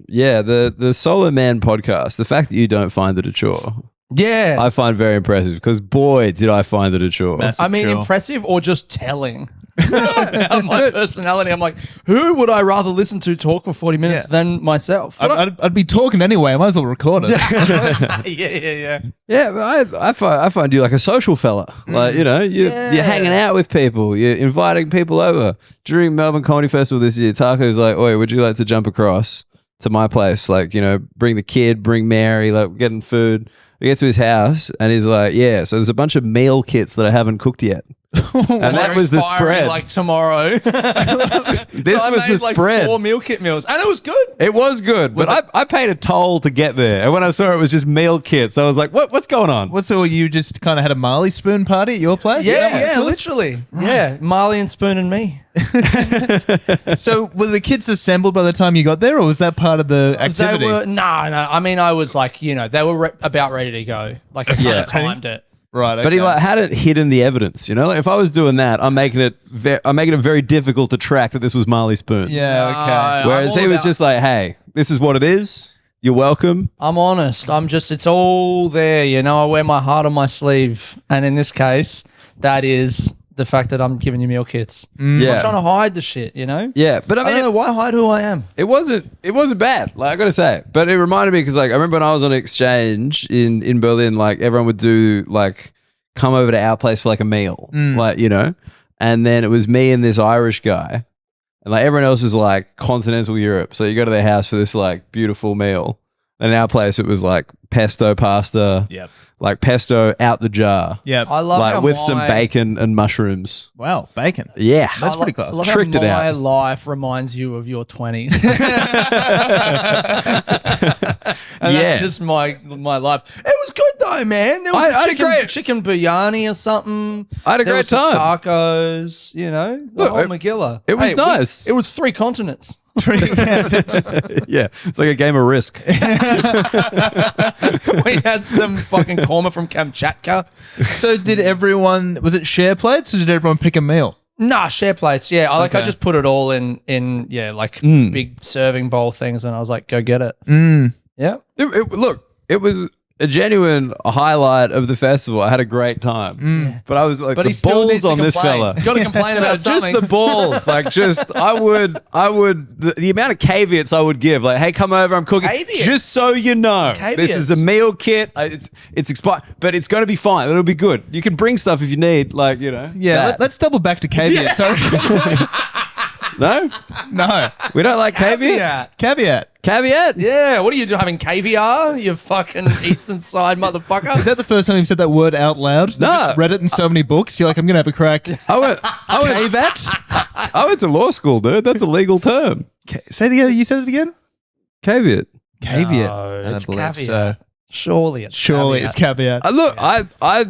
the Solo Man podcast, the fact that you don't find it a chore, I find very impressive because boy, did I find it a chore. Impressive or just telling about my personality. I'm like, who would I rather listen to talk for 40 minutes than myself? I'd be talking anyway. I might as well record it. Yeah, but I find you like a social fella. Like, you know, you're hanging out with people. You're inviting people over. During Melbourne Comedy Festival this year, Taco's like, oi, would you like to jump across to my place? Like, you know, bring the kid, bring Mary, like getting food. We get to his house and he's like, yeah, so there's a bunch of meal kits that I haven't cooked yet. And that was the spread. Like tomorrow. This was the like spread. 4 meal kit meals. And it was good. It was good, but I paid a toll to get there. And when I saw it was just meal kits, I was like, what's going on? So you just kind of had a Marley spoon party at your place? Yeah, literally. Right. Yeah, Marley and Spoon and me. So were the kids assembled by the time you got there, or was that part of the activity? No. I mean, I was like, you know, they were about ready to go. Like, I kind of timed it. Right, okay. But he like hadn't hidden the evidence, you know. Like if I was doing that, I'm making it very difficult to track that this was Marley Spoon. Yeah, okay. Whereas he was just like, "Hey, this is what it is. You're welcome." I'm honest. It's all there, you know. I wear my heart on my sleeve, and in this case, that is the fact that I'm giving you meal kits. I'm not trying to hide the shit, you know. Yeah, but I mean, don't know why hide who I am. It wasn't bad. Like I gotta say, but it reminded me because like I remember when I was on exchange in Berlin, like everyone would do like come over to our place for like a meal, like you know, and then it was me and this Irish guy, and like everyone else was like continental Europe. So you go to their house for this like beautiful meal, and in our place it was like pesto pasta. Yep. Like pesto out the jar. Yeah, I love like how with some bacon and mushrooms. Wow, bacon. Yeah, that's pretty close. I love Tricked how it my out. life reminds you of your 20s. And that's just my life. It was good though, man. There was chicken biryani or something. I had a great time. Tacos, you know, the whole Megillah. It was nice. It was 3 continents. Yeah, it's like a game of Risk. We had some fucking korma from Kamchatka. So did everyone, was it share plates or did everyone pick a meal? Nah, share plates. Yeah, I just put it all in big serving bowl things, and I was like, go get it. Yeah. Look, it was a genuine highlight of the festival. I had a great time, but I was like, the balls on this fella. You got to complain about something. Just the balls, like just I would the amount of caveats I would give, like, hey, come over, I'm cooking, just so you know, this is a meal kit. It's expired, but it's going to be fine. It'll be good. You can bring stuff if you need, like you know. Yeah, let's double back to caveats. No, we don't like caveat. Caveat? Yeah, what are you doing, having caviar? You fucking Eastern side motherfucker. Is that the first time you've said that word out loud? No. You just read it in so many books. You're like, I'm going to have a crack. I went to law school, dude. That's a legal term. Say it again. You said it again? Caveat. Caveat. No, it's caveat. So. Surely it's caveat. Look, I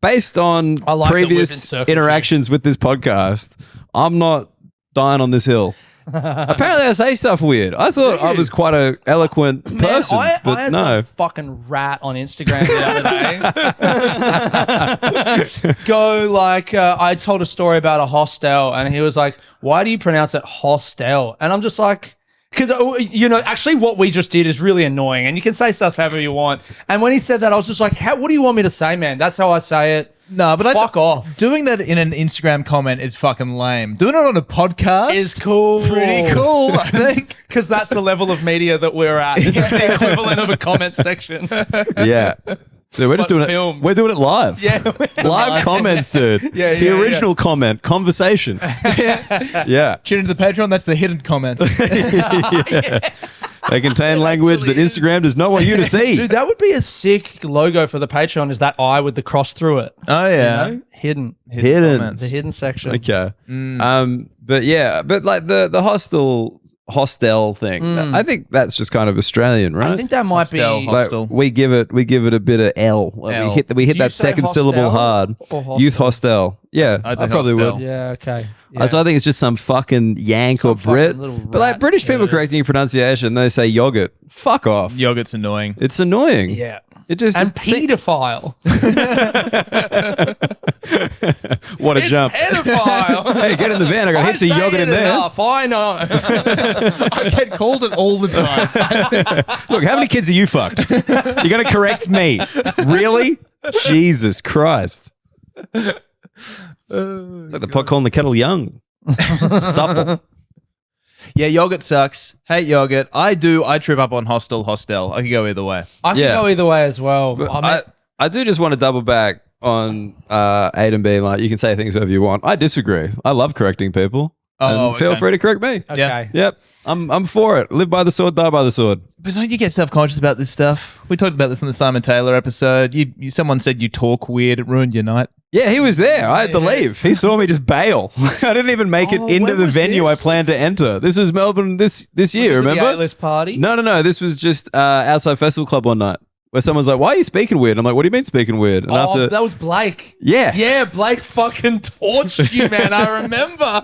based on previous interactions with this podcast, I'm not dying on this hill. Apparently I say stuff weird. I thought I was quite an eloquent person, I but had no. some fucking rat on Instagram the other day. Go like, I told a story about a hostel, and he was like, why do you pronounce it hostel? And I'm just like, because, you know, actually what we just did is really annoying, and you can say stuff however you want. And when he said that, I was just like, what do you want me to say, man? That's how I say it. No, but fuck off. Doing that in an Instagram comment is fucking lame. Doing it on a podcast is cool. Pretty cool, I think. Because that's the level of media that we're at. This is the equivalent of a comment section. Yeah. So we're just doing it. We're doing it live. Yeah, live comments, dude. The original comment, conversation. Yeah. Tune into the Patreon. That's the hidden comments. They contain language that Instagram does not want you to see. Dude, that would be a sick logo for the Patreon. Is that eye with the cross through it? Oh yeah, you know? Hidden. Comments. The hidden section. Okay. But yeah, but like the hostel thing. I think that's just kind of Australian, right? I think that might be hostel. Like, we give it a bit of L. Like we hit that second syllable hard. Youth hostel. Yeah, I probably would. Yeah, okay. Yeah. So I think it's just some fucking Yank or Brit. But like British people correcting your pronunciation, they say yogurt. Fuck off. Yogurt's annoying. It's annoying. Yeah. It just and pedophile. what a It's jump! pedophile. Hey, get in the van. I got I heaps of say yogurt it in there. enough, I know. I get called it all the time. Look, how many kids are you fucked? You're gonna correct me? Really? Jesus Christ! It's like the pot calling the kettle young. Supple. Yeah, yogurt sucks. Hate yogurt. I trip up on hostel. I could go either way. I can Yeah. go either way as well. I do just want to double back on Aidan being like, you can say things whatever you want. I disagree. I love correcting people. Oh, and feel okay. free to correct me. okay. Yeah. Yep. I'm for it. Live by the sword, die by the sword. But don't you get self-conscious about this stuff? We talked about this on the Simon Taylor episode. Someone said you talk weird. It ruined your night. Yeah, he was there. I had to leave. He saw me just bail. I didn't even make it into when the was venue this? I planned to enter. This was Melbourne this year, Was this at remember? the A-list party? No. This was just outside Festival Club one night where someone's like, why are you speaking weird? I'm like, what do you mean speaking weird? And Oh, that was Blake. Yeah. Yeah, Blake fucking torched you, man. I remember.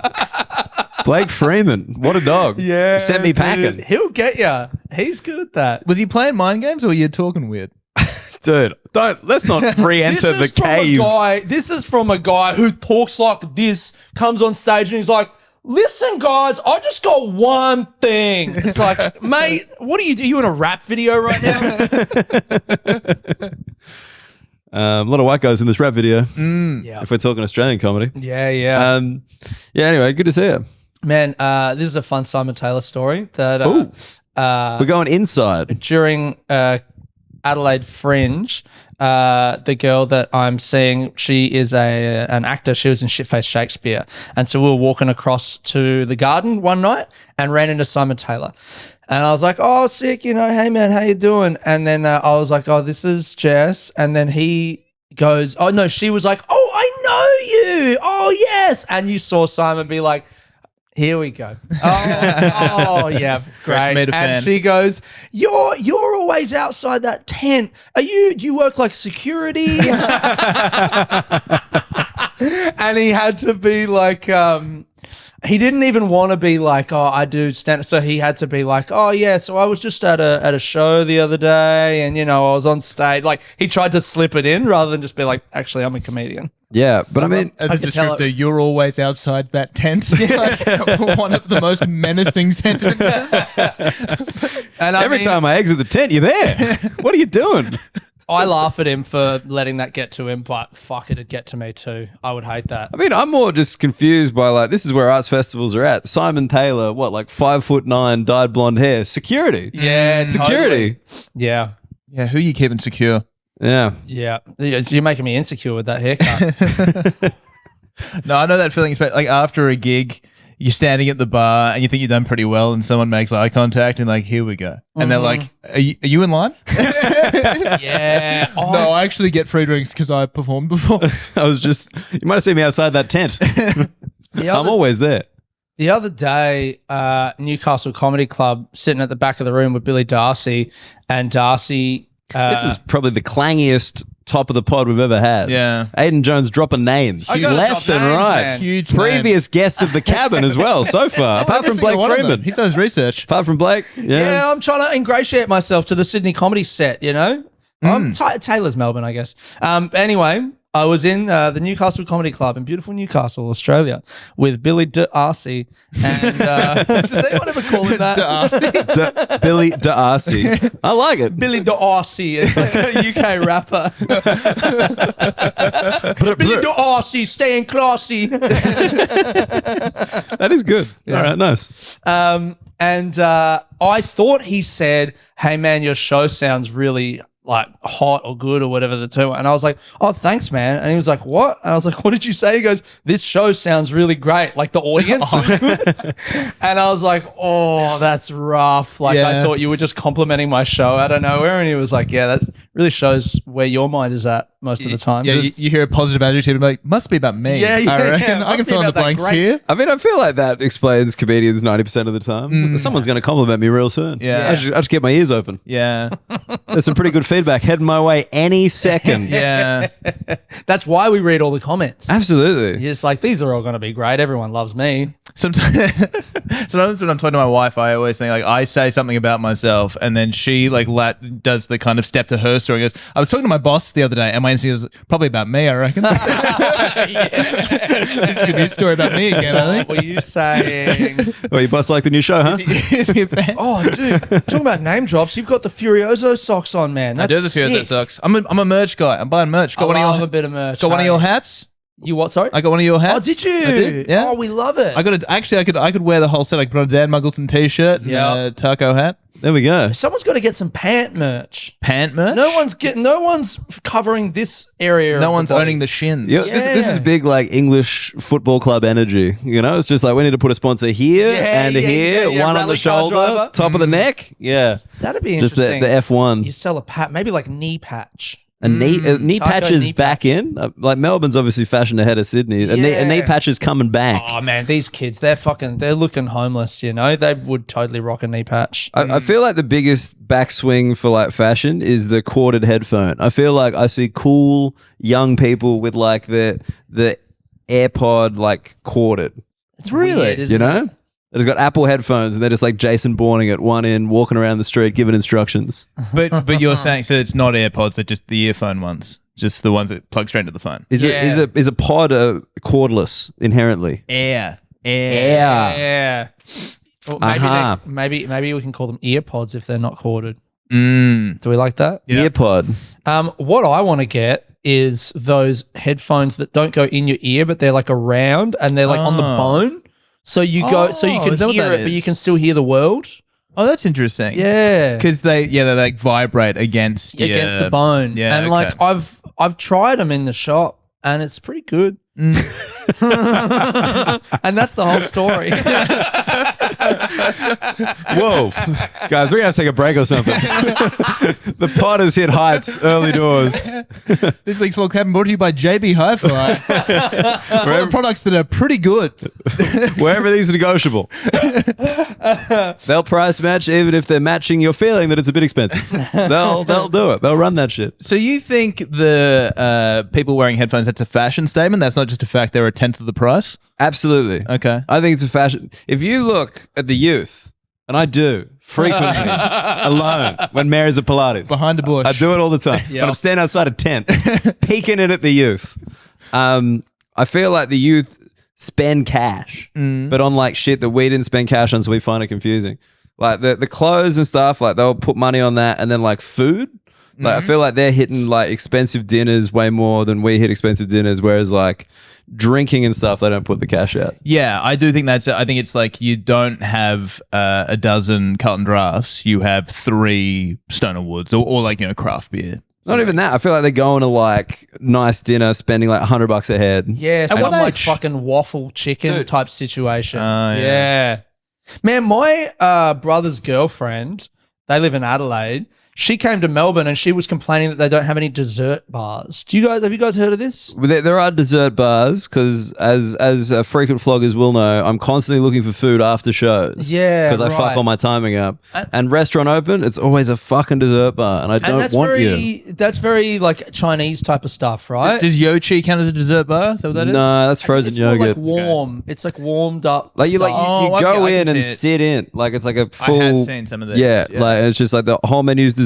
Blake Freeman. What a dog. Yeah. Sent me dude. packing. He'll get you. He's good at that. Was he playing mind games or were you talking weird? Dude, let's not re-enter the cave. This is from a guy who talks like this, comes on stage and he's like, listen, guys, I just got one thing. It's like, mate, what are you doing? You in a rap video right now? A lot of white guys in this rap video. Yeah. If we're talking Australian comedy. Yeah. Yeah, anyway, good to see you. Man, this is a fun Simon Taylor story that We're going inside. during Adelaide Fringe, the girl that I'm seeing, she is an actor. She was in Shitface Shakespeare. And so we were walking across to the garden one night and ran into Simon Taylor. And I was like, oh, sick, hey man, how you doing? And then I was like, oh, this is Jess. And then he goes, oh no, she was like, oh, I know you. Oh, yes. And you saw Simon be like, here we go. Oh yeah, Greg's great. made a And fan. she goes, "You're always outside that tent. Do you work like security?" And he had to be like, he didn't even want to be like, "Oh, I do stand." So he had to be like, "Oh yeah, so I was just at a show the other day, and I was on stage." Like he tried to slip it in rather than just be like, "Actually, I'm a comedian." Yeah, but I mean, As I a could tell descriptor, you're always outside that tent. Like, one of the most menacing sentences. And every time I exit the tent, you're there. What are you doing? I laugh at him for letting that get to him, but fuck, it'd get to me too. I would hate that. I mean, I'm more just confused by like, this is where arts festivals are at. Simon Taylor, what, like 5'9", dyed blonde hair, security. Yeah, Security. Yeah. Yeah, who are you keeping secure? Yeah. Yeah. You're making me insecure with that haircut. No, I know that feeling. Like after a gig, you're standing at the bar and you think you've done pretty well, and someone makes eye contact and like, here we go, and they're like, are you in line? Yeah. Oh, No, I actually get free drinks because I performed before. You might have seen me outside that tent. I'm always there. The other day, Newcastle Comedy Club, sitting at the back of the room with Billy Darcy, and Darcy. This is probably the clangiest top of the pod we've ever had. Yeah. Aidan Jones dropping names I gotta left drop and names, right. man. Huge Previous guests of the cabin as well so far. Apart from Blake Freeman. He's done his research. Apart from Blake. Yeah, I'm trying to ingratiate myself to the Sydney comedy set, Taylor's Melbourne, I guess. Anyway, I was in the Newcastle Comedy Club in beautiful Newcastle, Australia, with Billy D'Arcy. And does anyone ever call him that? D'Arcy. Billy D'Arcy. I like it. Billy D'Arcy. It's like a UK rapper. Billy D'Arcy, staying classy. That is good. All right, nice. And I thought he said, "Hey man, your show sounds really like hot or good or whatever the term." And I was like, "Oh, thanks, man." And he was like, "What?" And I was like, "What did you say?" He goes, "This show sounds really great. Like the audience." And I was like, "Oh, that's rough." Like I Yeah. thought you were just complimenting my show out of nowhere. And he was like, "Yeah, that really shows where your mind is at, most of the time. Yeah, you hear a positive adjective and be like, must be about me. Yeah, yeah, I reckon. yeah, I can must be fill in the about that blanks great- here. I mean, I feel like that explains comedians 90% of the time. Someone's going to compliment me real soon. Yeah. I should get my ears open. Yeah. There's some pretty good feedback heading my way any second. Yeah. That's why we read all the comments. Absolutely. You're just like, these are all going to be great. Everyone loves me. Sometimes when I'm talking to my wife, I always think like I say something about myself, and then she like does the kind of step to her story. And goes, I was talking to my boss the other day, and my instinct is probably about me. I reckon. This is a new story about me again. I think. What were you saying? Well, you boss like the new show, huh? Is he a fan? Oh, dude, talking about name drops, you've got the Furioso socks on, man. That's I do the Furioso sick. socks. I'm a merch guy. I'm buying merch. Got I one love of a your bit of merch. got one of hey. your hats. You what? Sorry. I got one of your Oh, hats. did you? I did. Yeah. Oh, we love it. I got it. Actually, I could wear the whole set. I could put on a Dan Muggleton t-shirt and Yeah. a taco hat. There we go. Someone's got to get some pant merch. Pant merch. No one's covering this area. No of one's the body. owning the shins. Yeah, this is big like English football club energy. You know, it's just like we need to put a sponsor here Yeah, and yeah, here, yeah, one on the rally car shoulder, driver. top of the neck. Yeah. That'd be Just interesting. the F1. You sell a pat, maybe like knee patch. A knee Taco patch is knee back patch. in. Like Melbourne's obviously fashioned ahead of Sydney. A knee Yeah. patch is coming back. Oh man, these kids, they're looking homeless. You know, they would totally rock a knee patch. I feel like the biggest backswing for like fashion is the corded headphone. I feel like I see cool young people with like the AirPod like corded. It's Really? weird, isn't You it? know? It's got Apple headphones and they're just like Jason Bourning at one end, walking around the street giving instructions. But you're saying so it's not AirPods, they're just the earphone ones, just the ones that plug straight into the phone. Is Yeah. a pod cordless inherently? Air. Yeah. Well, Aha. maybe we can call them ear pods if they're not corded. Mm. Do we like that? Yeah. Earpod. What I want to get is those headphones that don't go in your ear, but they're like around and they're like on the bone. So you so you Oh, can is that what hear that it, but you is? can still hear the world. Oh, that's interesting. Yeah. Because they like vibrate against Against the bone. Yeah, and okay. like I've tried them in the shop and it's pretty good. Mm. And that's the whole story. Whoa. Guys, we're going to have to take a break or something. The pod has hit heights early doors. This week's Flog brought to you by JB Hi-Fi. Full of products that are pretty good. Where everything's negotiable. They'll price match even if they're matching your feeling that it's a bit expensive. They'll do it. They'll run that shit. So you think the people wearing headphones, that's a fashion statement? That's not just a fact they're a tenth of the price? Absolutely. Okay. I think it's a fashion. If you look at the youth, and I do frequently alone when Mary's at Pilates. Behind a bush. I do it all the time. When I'm standing outside a tent, peeking in at the youth. I feel like the youth spend cash, but on like shit that we didn't spend cash on, so we find it confusing. Like the clothes and stuff, like they'll put money on that, and then like food. Like I feel like they're hitting like expensive dinners way more than we hit expensive dinners, whereas like drinking and stuff, they don't put the cash out. Yeah, I do think that's. I think it's like you don't have a dozen Carlton Drafts. You have 3 Stoner Woods or like craft beer. Not even that. I feel like they're going to like nice dinner, spending like $100 a head. Yeah, At some what like age? fucking waffle chicken Dude. type situation. Oh, yeah. Yeah. Man, my brother's girlfriend, they live in Adelaide. She came to Melbourne and she was complaining that they don't have any dessert bars. Have you guys heard of this? Well, there are dessert bars because, as frequent floggers will know, I'm constantly looking for food after shows. Yeah, because I fuck right. all my timing up. And restaurant open, it's always a fucking dessert bar, and I And don't that's want very you. that's very like Chinese type of stuff, right? Does Yochi count as a dessert bar? Is that what that is? No, that's frozen it's more yogurt. like warm. It's like warmed up. Like you stuff. Oh, you I go can in and see it. sit in, like it's like a I full. have seen some of these. Yeah, like it's just like the whole menu's dessert,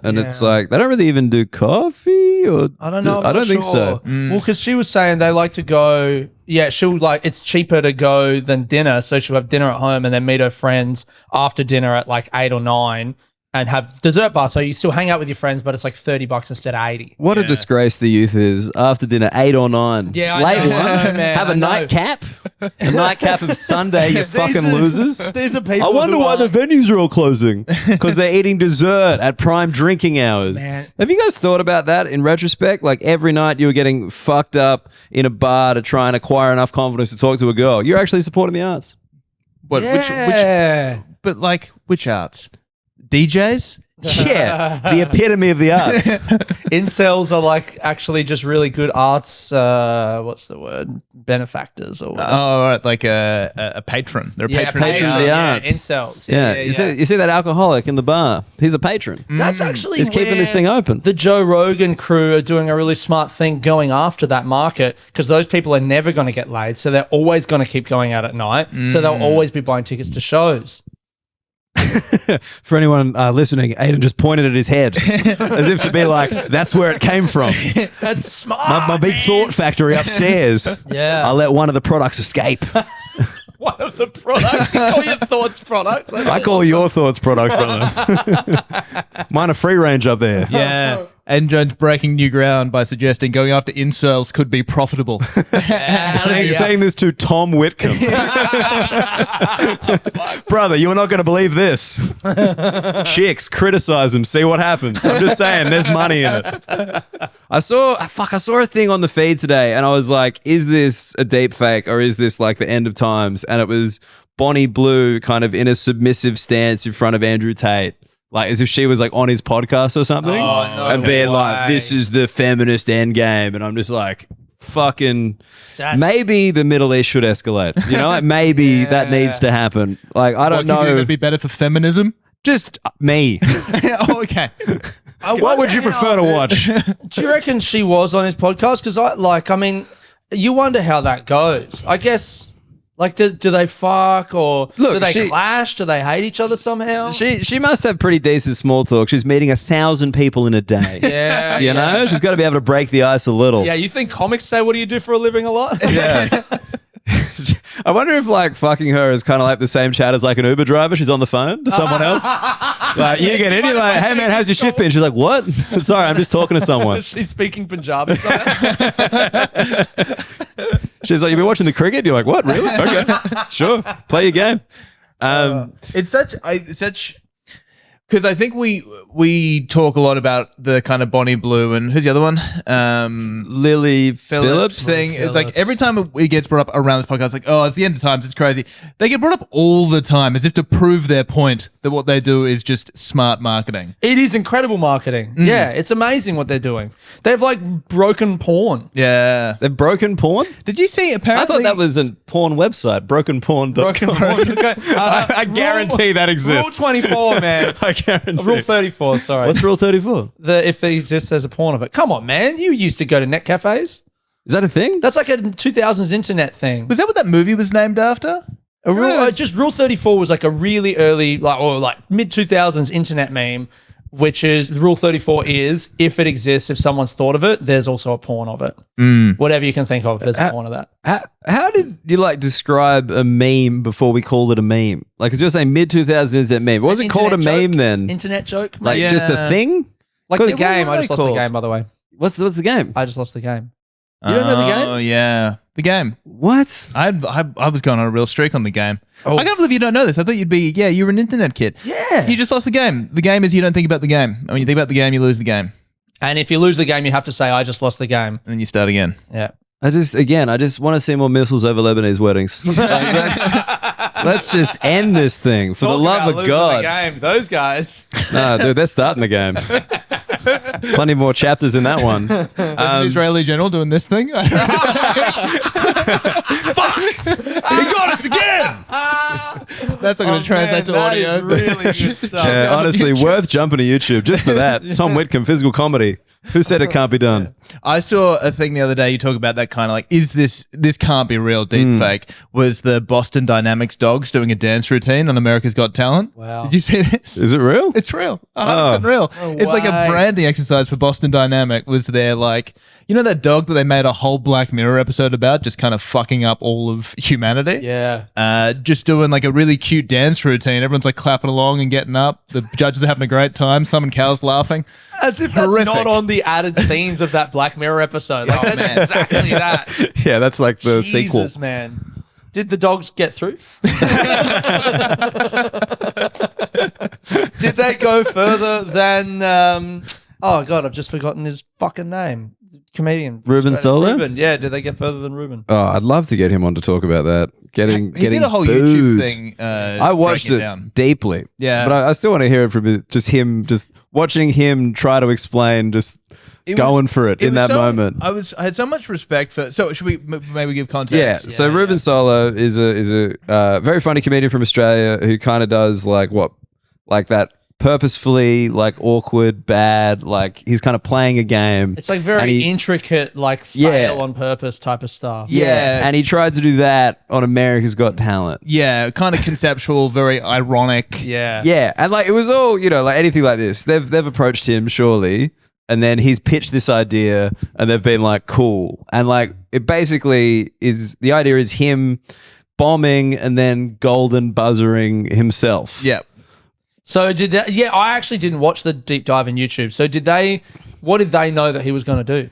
and it's Yeah. like they don't really even do coffee or. I don't know. I don't think so. Well, because she was saying they like to go. Yeah, she'll like it's cheaper to go than dinner, so she'll have dinner at home and then meet her friends after dinner at like 8 or 9 and have dessert bar. So you still hang out with your friends, but it's like $30 instead of 80. What a disgrace the youth is. After dinner, 8 or 9. Yeah, I late know, one. I know, man, Have I a know. nightcap. A nightcap of Sunday. You fucking losers. These are people. I wonder who why are- the venues are all closing. Because they're eating dessert at prime drinking hours. Man. Have you guys thought about that in retrospect? Like every night you were getting fucked up in a bar to try and acquire enough confidence to talk to a girl. You're actually supporting the arts. What? Yeah. But like which arts? DJs? Yeah, the epitome of the arts. Incels are like actually just really good arts. What's the word? Benefactors or whatever. Oh, right, like a patron. They're a patron. patron of the arts. Incels. Yeah, you see that alcoholic in the bar? He's a patron. That's actually He's keeping this thing open. The Joe Rogan crew are doing a really smart thing going after that market because those people are never going to get laid, so they're always going to keep going out at night. So they'll always be buying tickets to shows. For anyone listening, Aidan just pointed at his head as if to be like, that's where it came from. That's smart. My big thought factory upstairs. Yeah. I'll let one of the products escape. One of the products. You call your thoughts products. That's I call your thoughts products, brother. Mine are free range up there. Yeah. Aidan Jones breaking new ground by suggesting going after incels could be profitable. Saying this to Tom Witcombe. Brother, you're not going to believe this. Chicks, criticize him, see what happens. I'm just saying, there's money in it. I saw a thing on the feed today and I was like, is this a deep fake or is this like the end of times? And it was Bonnie Blue kind of in a submissive stance in front of Andrew Tate. Like as if she was like on his podcast or something and being like, this is the feminist end game. And I'm just like, fucking, maybe the Middle East should escalate. You know, like maybe that needs to happen. Like, I don't know. You think that'd be better for feminism? Just me. Oh, okay. What would you prefer to watch? Do you reckon she was on his podcast? Because I mean, you wonder how that goes. I guess, like, do they fuck or do they clash? Do they hate each other somehow? She must have pretty decent small talk. She's meeting 1,000 people in a day. Yeah. You know? She's got to be able to break the ice a little. Yeah, you think comics say, what do you do for a living a lot? Yeah. I wonder if like fucking her is kind of like the same chat as like an Uber driver. She's on the phone to someone else. Like you get in, you're like, hey man, how's your shift been? She's like, what? Sorry, I'm just talking to someone. She's speaking Punjabi. She's like, you've been watching the cricket? You're like, what? Really? Okay, sure. Play your game. It's such because I think we talk a lot about the kind of Bonnie Blue and who's the other one? Lily Phillips thing. It's like every time it gets brought up around this podcast, it's like, oh, it's the end of times. It's crazy. They get brought up all the time as if to prove their point that what they do is just smart marketing. It is incredible marketing. Yeah, it's amazing what they're doing. They've like broken porn. Yeah. They've broken porn? Did you see apparently? I thought that was a porn website, brokenporn.com. Broken porn. I guarantee that exists. Rule 24, man. I guarantee. Rule 34, sorry. What's Rule 34? If it exists, there's a porn of it. Come on, man. You used to go to net cafes. Is that a thing? That's like a 2000s internet thing. Was that what that movie was named after? Just Rule 34 was like a really early, like mid 2000s internet meme, which is Rule 34 is if it exists, if someone's thought of it, there's also a porn of it. Whatever you can think of, there's a porn of that. How did you like describe a meme before we called it a meme? Like, because you're saying mid 2000s is that meme. What was it called a meme then? Internet joke? Like just a thing? Like the game. I just lost the game, by the way. What's the game? I just lost the game. You don't know the game? Oh, yeah. The game. What? I was going on a real streak on the game. Oh. I can't believe you don't know this. I thought you'd be, you were an internet kid. Yeah. You just lost the game. The game is you don't think about the game. And when you think about the game, you lose the game. And if you lose the game, you have to say, I just lost the game. And then you start again. Yeah. I just want to see more missiles over Lebanese weddings. Let's just end this thing for the love of God. The game, those guys. No, dude, they're starting the game. Plenty more chapters in that one. There's an Israeli general doing this thing. Fuck! He got us again! That's not going to translate to audio. That is really good stuff. Yeah, honestly, worth jumping to YouTube just for that. Tom Witcombe, physical comedy. Who said it can't be done? I saw a thing the other day. You talk about that kind of like, is this can't be real deep fake? Was the Boston Dynamics dogs doing a dance routine on America's Got Talent? Wow. Did you see this? Is it real? It's real. 100% real. It's like a branding exercise for Boston Dynamic. Was there like, you know that dog that they made a whole Black Mirror episode about, just kind of fucking up all of humanity? Yeah. Just doing like a really cute dance routine. Everyone's like clapping along and getting up. The judges are having a great time. Simon Cowell's laughing. As if that's not on the added scenes of that Black Mirror episode. Like, that's exactly that. Yeah, that's like the sequel. Jesus, man. Did the dogs get through? Did they go further than... oh, God, I've just forgotten his fucking name. comedian. Ruben Australia. Solo? Ruben, yeah. Did they get further than Ruben? Oh, I'd love to get him on to talk about that. He did a whole booed. YouTube thing. I watched it down. deeply. Yeah. But I still want to hear it from him, just watching him try to explain, just going for it in that moment. I had so much respect for. So should we maybe give context? Yeah. So Ruben Solo is a very funny comedian from Australia who kind of does like that purposefully like awkward, bad, like he's kind of playing a game. It's like very intricate, like fail on purpose type of stuff. Yeah. And he tried to do that on America's Got Talent. Yeah, kind of conceptual, very ironic. Yeah. Yeah. And like it was all, like anything like this. They've approached him surely, and then he's pitched this idea and they've been like, cool. And like it basically is, the idea is him bombing and then golden buzzering himself. Yeah. So I actually didn't watch the deep dive in YouTube. So what did they know that he was going to do?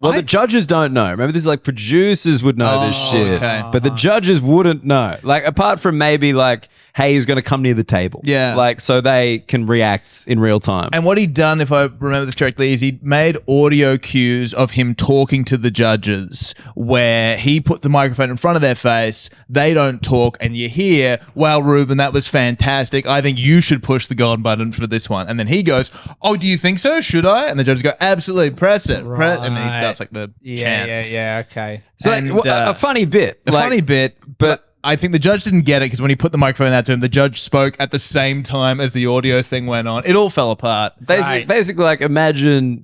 Well, the judges don't know. Remember, this is like producers would know this shit, okay. but the judges wouldn't know. Like, apart from maybe like, hey, he's going to come near the table. Yeah. Like, so they can react in real time. And what he'd done, if I remember this correctly, is he'd made audio cues of him talking to the judges where he put the microphone in front of their face, they don't talk, and you hear, wow, Ruben, that was fantastic. I think you should push the golden button for this one. And then he goes, oh, do you think so? Should I? And the judges go, absolutely, press it. Right. And then he starts like the chant. Yeah, okay. So and, a funny bit. But I think the judge didn't get it because when he put the microphone out to him, the judge spoke at the same time as the audio thing went on. It all fell apart. Basically, like imagine,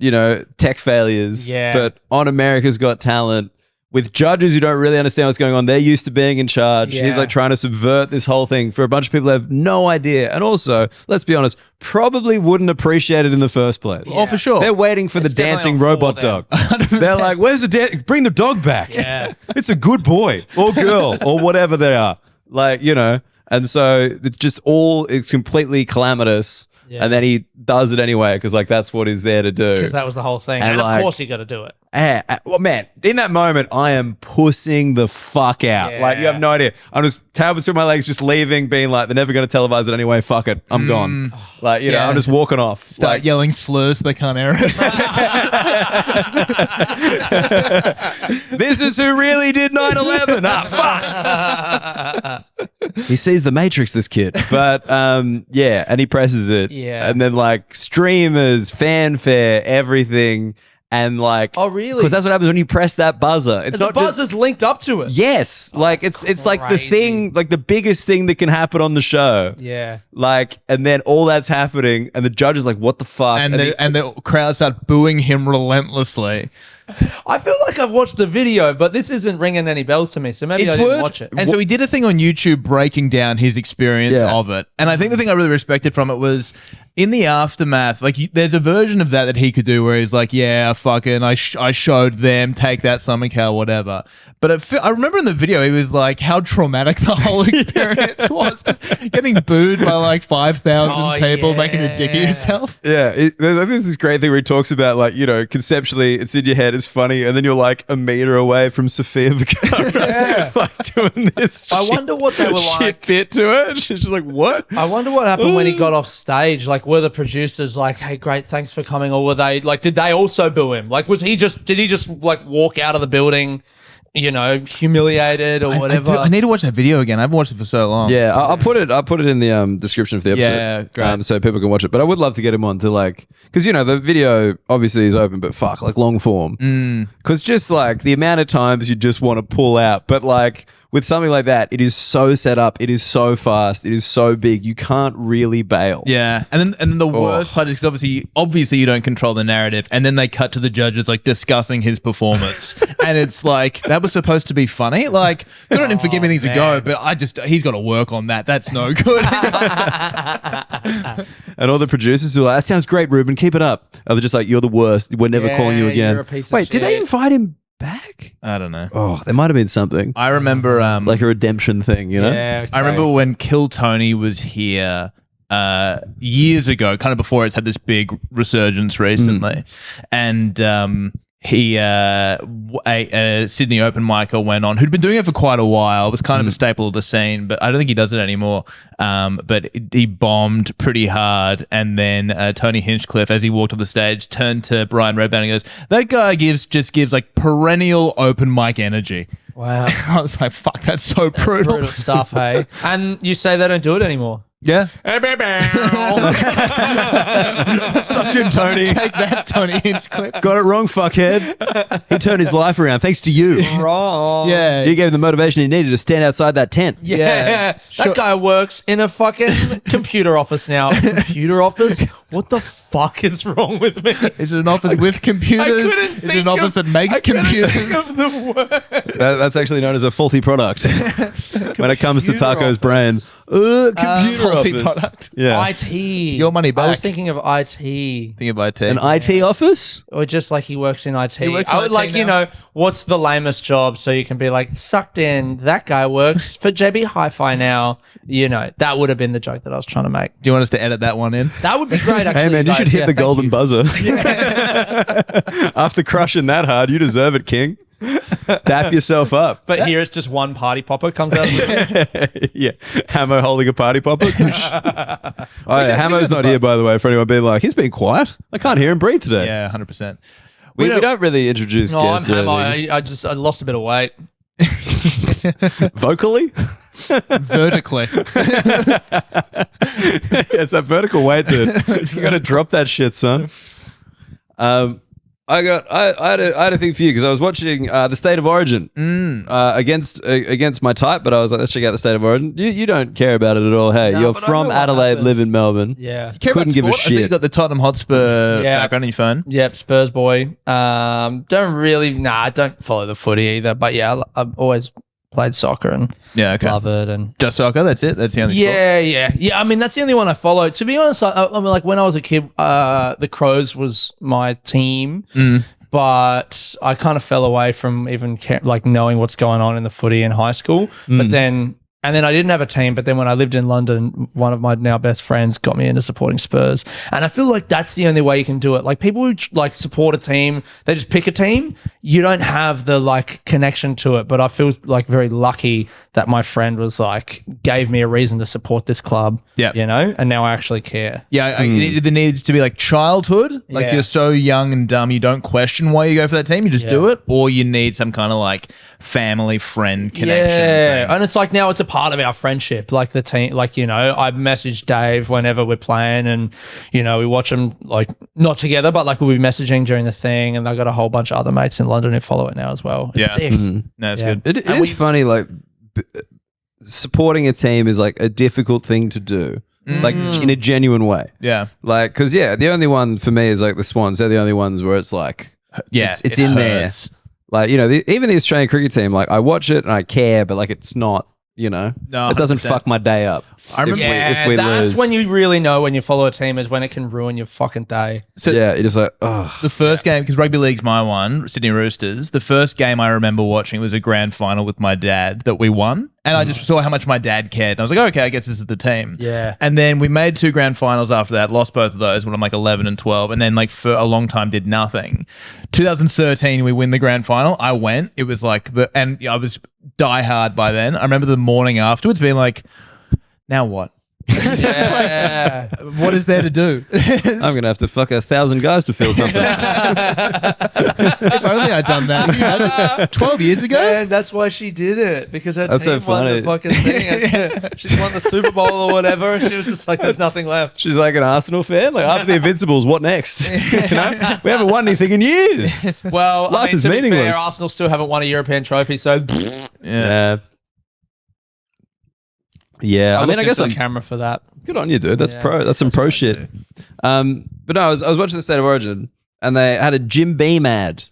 tech failures, but on America's Got Talent with judges who don't really understand what's going on. They're used to being in charge. Yeah. He's like trying to subvert this whole thing for a bunch of people who have no idea. And also, let's be honest, probably wouldn't appreciate it in the first place. Oh, for sure. They're waiting for It's the dancing definitely on robot for dog. They're like, where's the bring the dog back. Yeah. It's a good boy or girl or whatever they are. Like, and so it's completely calamitous. Yeah. And then he does it anyway because like that's what he's there to do. Because that was the whole thing. And of course you got to do it. Well, man, in that moment, I am pussing the fuck out. Yeah. Like, you have no idea. I'm just tailed between my legs, just leaving, being like, they're never going to televise it anyway. Fuck it. I'm gone. Like, Yeah. I'm just walking off. Start Like, yelling slurs so they can't air it. this is who really did 9/11. Fuck. He sees the Matrix, this kid. But, yeah, and he presses it. Yeah. And then, like, streamers, fanfare, everything. And like, Oh, really? Because that's what happens when you press that buzzer. It's The not just buzzer's linked up to it. yes, like it's like the crazy. thing, like the biggest thing that can happen on the show. Yeah. Like, and then all that's happening, and the judge is like, "What the fuck?" and the crowd start booing him relentlessly. I feel like I've watched the video, but this isn't ringing any bells to me, so maybe I didn't watch it. And so he did a thing on YouTube breaking down his experience Yeah. of it. And I think the thing I really respected from it was in the aftermath, like there's a version of that he could do where he's like, yeah, fucking, I showed them, take that, Summer Cow, whatever. But I remember in the video, he was like, how traumatic the whole experience was. Just getting booed by like 5,000 people, making a dick of yourself. yeah, I think there's this great thing where he talks about like, conceptually, it's in your head, it's funny, and then you're like a meter away from Sofia Vergara, like doing this. I wonder what they were shit like. bit to it. She's just like, what? I wonder what happened when he got off stage. Like, were the producers like, "Hey, great, thanks for coming," or were they like, did they also boo him? Like, did he just like walk out of the building, humiliated or whatever? I need to watch that video again. I haven't watched it for so long. Yeah, I'll put it in the description of the episode. Yeah, great. So people can watch it. But I would love to get him on to like, because the video obviously is open, but fuck, like long form. Because just like the amount of times you just want to pull out, but like with something like that, it is so set up, it is so fast, it is so big, you can't really bail. Yeah, and then the worst part is because obviously you don't control the narrative, and then they cut to the judges like discussing his performance, and it's like that was supposed to be funny. Like, good on him for giving things a go, but he's got to work on that. That's no good. And all the producers who are like, that sounds great, Ruben, keep it up. And they're just like, you're the worst. We're never calling you again. you're a piece of Wait, did they shit. invite him back? I don't know. Oh, there might have been something. I remember Like a redemption thing, Yeah, okay. I remember when Kill Tony was here years ago, kind of before it's had this big resurgence recently. And a Sydney open micer went on, who'd been doing it for quite a while. It was kind of a staple of the scene, but I don't think he does it anymore. But he bombed pretty hard, and then Tony Hinchcliffe, as he walked on the stage, turned to Brian Redband and goes, "That guy just gives like perennial open mic energy." Wow. I was like, "Fuck, that's so brutal." Brutal stuff, hey? And you say they don't do it anymore. Yeah. Sucked in, Tony. Take that, Tony Hinchcliffe. Got it wrong, fuckhead. He turned his life around thanks to you. Wrong. Yeah. You gave him the motivation he needed to stand outside that tent. Yeah. That guy works in a fucking computer office now. Computer office? What the fuck is wrong with me? Is it an office with computers? Is it an office that makes computers? That's actually known as a faulty product when it comes to Taco's brain. Computer Faulty office. product. Yeah. IT. Your money back. I was thinking of IT. Think about An IT office? Or just like he works in IT. works I in would IT like, you now. know, what's the lamest job? So you can be like, sucked in, that guy works for JB Hi-Fi now. You know, that would have been the joke that I was trying to make. Do you want us to edit that one in? That would be great, actually. Hey man, you guys. should hit Yeah, the thank golden you. buzzer. After crushing that hard, you deserve it, King. Dap yourself up. But here it's just one party popper comes out of the Yeah, Hamo holding a party popper. Hamo's not here, by the way. For anyone being like, he's been quiet. I can't hear him breathe today. Yeah, 100%. we don't really introduce No, I'm guests. or Hamo. anything. I lost a bit of weight. Vocally, Vertically. it's that vertical weight, dude. You got to drop that shit, son. I had a thing for you because I was watching the State of Origin against my type, but I was like, let's check out the State of Origin. You don't care about it at all, hey? No, You're but I from know what Adelaide, happened. live in Melbourne. Yeah. Couldn't give a I see you shit. got the Tottenham Hotspur Yeah. background on your phone. Yep, Spurs boy. I don't follow the footy either, but yeah, I've always played soccer and Yeah, okay. love it. And Just soccer, that's it? That's the only sport? yeah. I mean, that's the only one I follow. To be honest, I mean, like when I was a kid, the Crows was my team. But I kind of fell away from even like knowing what's going on in the footy in high school. But then I didn't have a team. But then when I lived in London, one of my now best friends got me into supporting Spurs. And I feel like that's the only way you can do it. Like people who like support a team, they just pick a team. You don't have the like connection to it. But I feel like very lucky that my friend was like, gave me a reason to support this club. Yeah. You know, and now I actually care. Yeah, there needs to be like childhood. Like Yeah. you're so young and dumb, you don't question why you go for that team. You just do it. Or you need some kind of like family friend connection. Yeah, thing. and it's like now it's a part of our friendship. Like the team, like, you know, I message Dave whenever we're playing, and you know we watch them like not together, but like we'll be messaging during the thing. And I got a whole bunch of other mates in London who follow it now as well. It's Yeah. sick. No, that's Yeah. good. It is funny, like supporting a team is like a difficult thing to do, like in a genuine way. Yeah. Like, because the only one for me is like the Swans. They're the only ones where it's like, Yeah. it's it in hurts. there. Like, you know, even the Australian cricket team, like I watch it and I care, but like it's not, you know, No, it doesn't 100%. fuck my day up. I remember- if we that's lose. when you really know when you follow a team is when it can ruin your fucking day. So Yeah, you're just like, oh. the first game, because rugby league's my one, Sydney Roosters. The first game I remember watching was a grand final with my dad that we won. And I just saw how much my dad cared. And I was like, okay, I guess this is the team. Yeah. And then we made 2 grand finals after that, lost both of those when I'm like 11 and 12. And then like for a long time did nothing. 2013, we win the grand final. I went. It was like and I was diehard by then. I remember the morning afterwards being like, now what? Yeah. What is there to do? I'm gonna have to fuck 1,000 guys to feel something. If only I'd done that. Can you imagine? 12 years ago? And that's why she did it, because her That's team so won the funny. fucking thing. She won the Super Bowl or whatever. And she was just like, there's nothing left. She's like an Arsenal fan. Like after the Invincibles, what next? You know, we haven't won anything in years. Well, Life I mean, is to be fair, meaningless. Arsenal still haven't won a European trophy, so Yeah. Yeah, I mean, I guess the I'm camera for that. good on you, dude. That's Yeah, pro. That's some pro shit. But no, I was watching the State of Origin, and they had a Jim Beam ad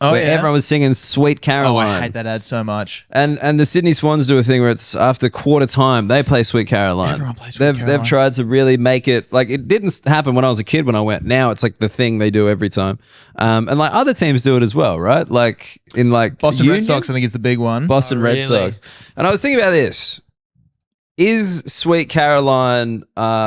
Oh, where yeah? everyone was singing "Sweet Oh, Caroline." I hate that ad so much. And the Sydney Swans do a thing where it's after quarter time they play Sweet Caroline. Everyone plays Sweet They've Caroline. tried to really make it like it didn't happen when I was a kid when I went. Now it's like the thing they do every time. And like other teams do it as well, right? Like in like Boston Red Union? Sox, I think, is the big one. Boston Oh, Red really? Sox. And I was thinking about this. Is Sweet Caroline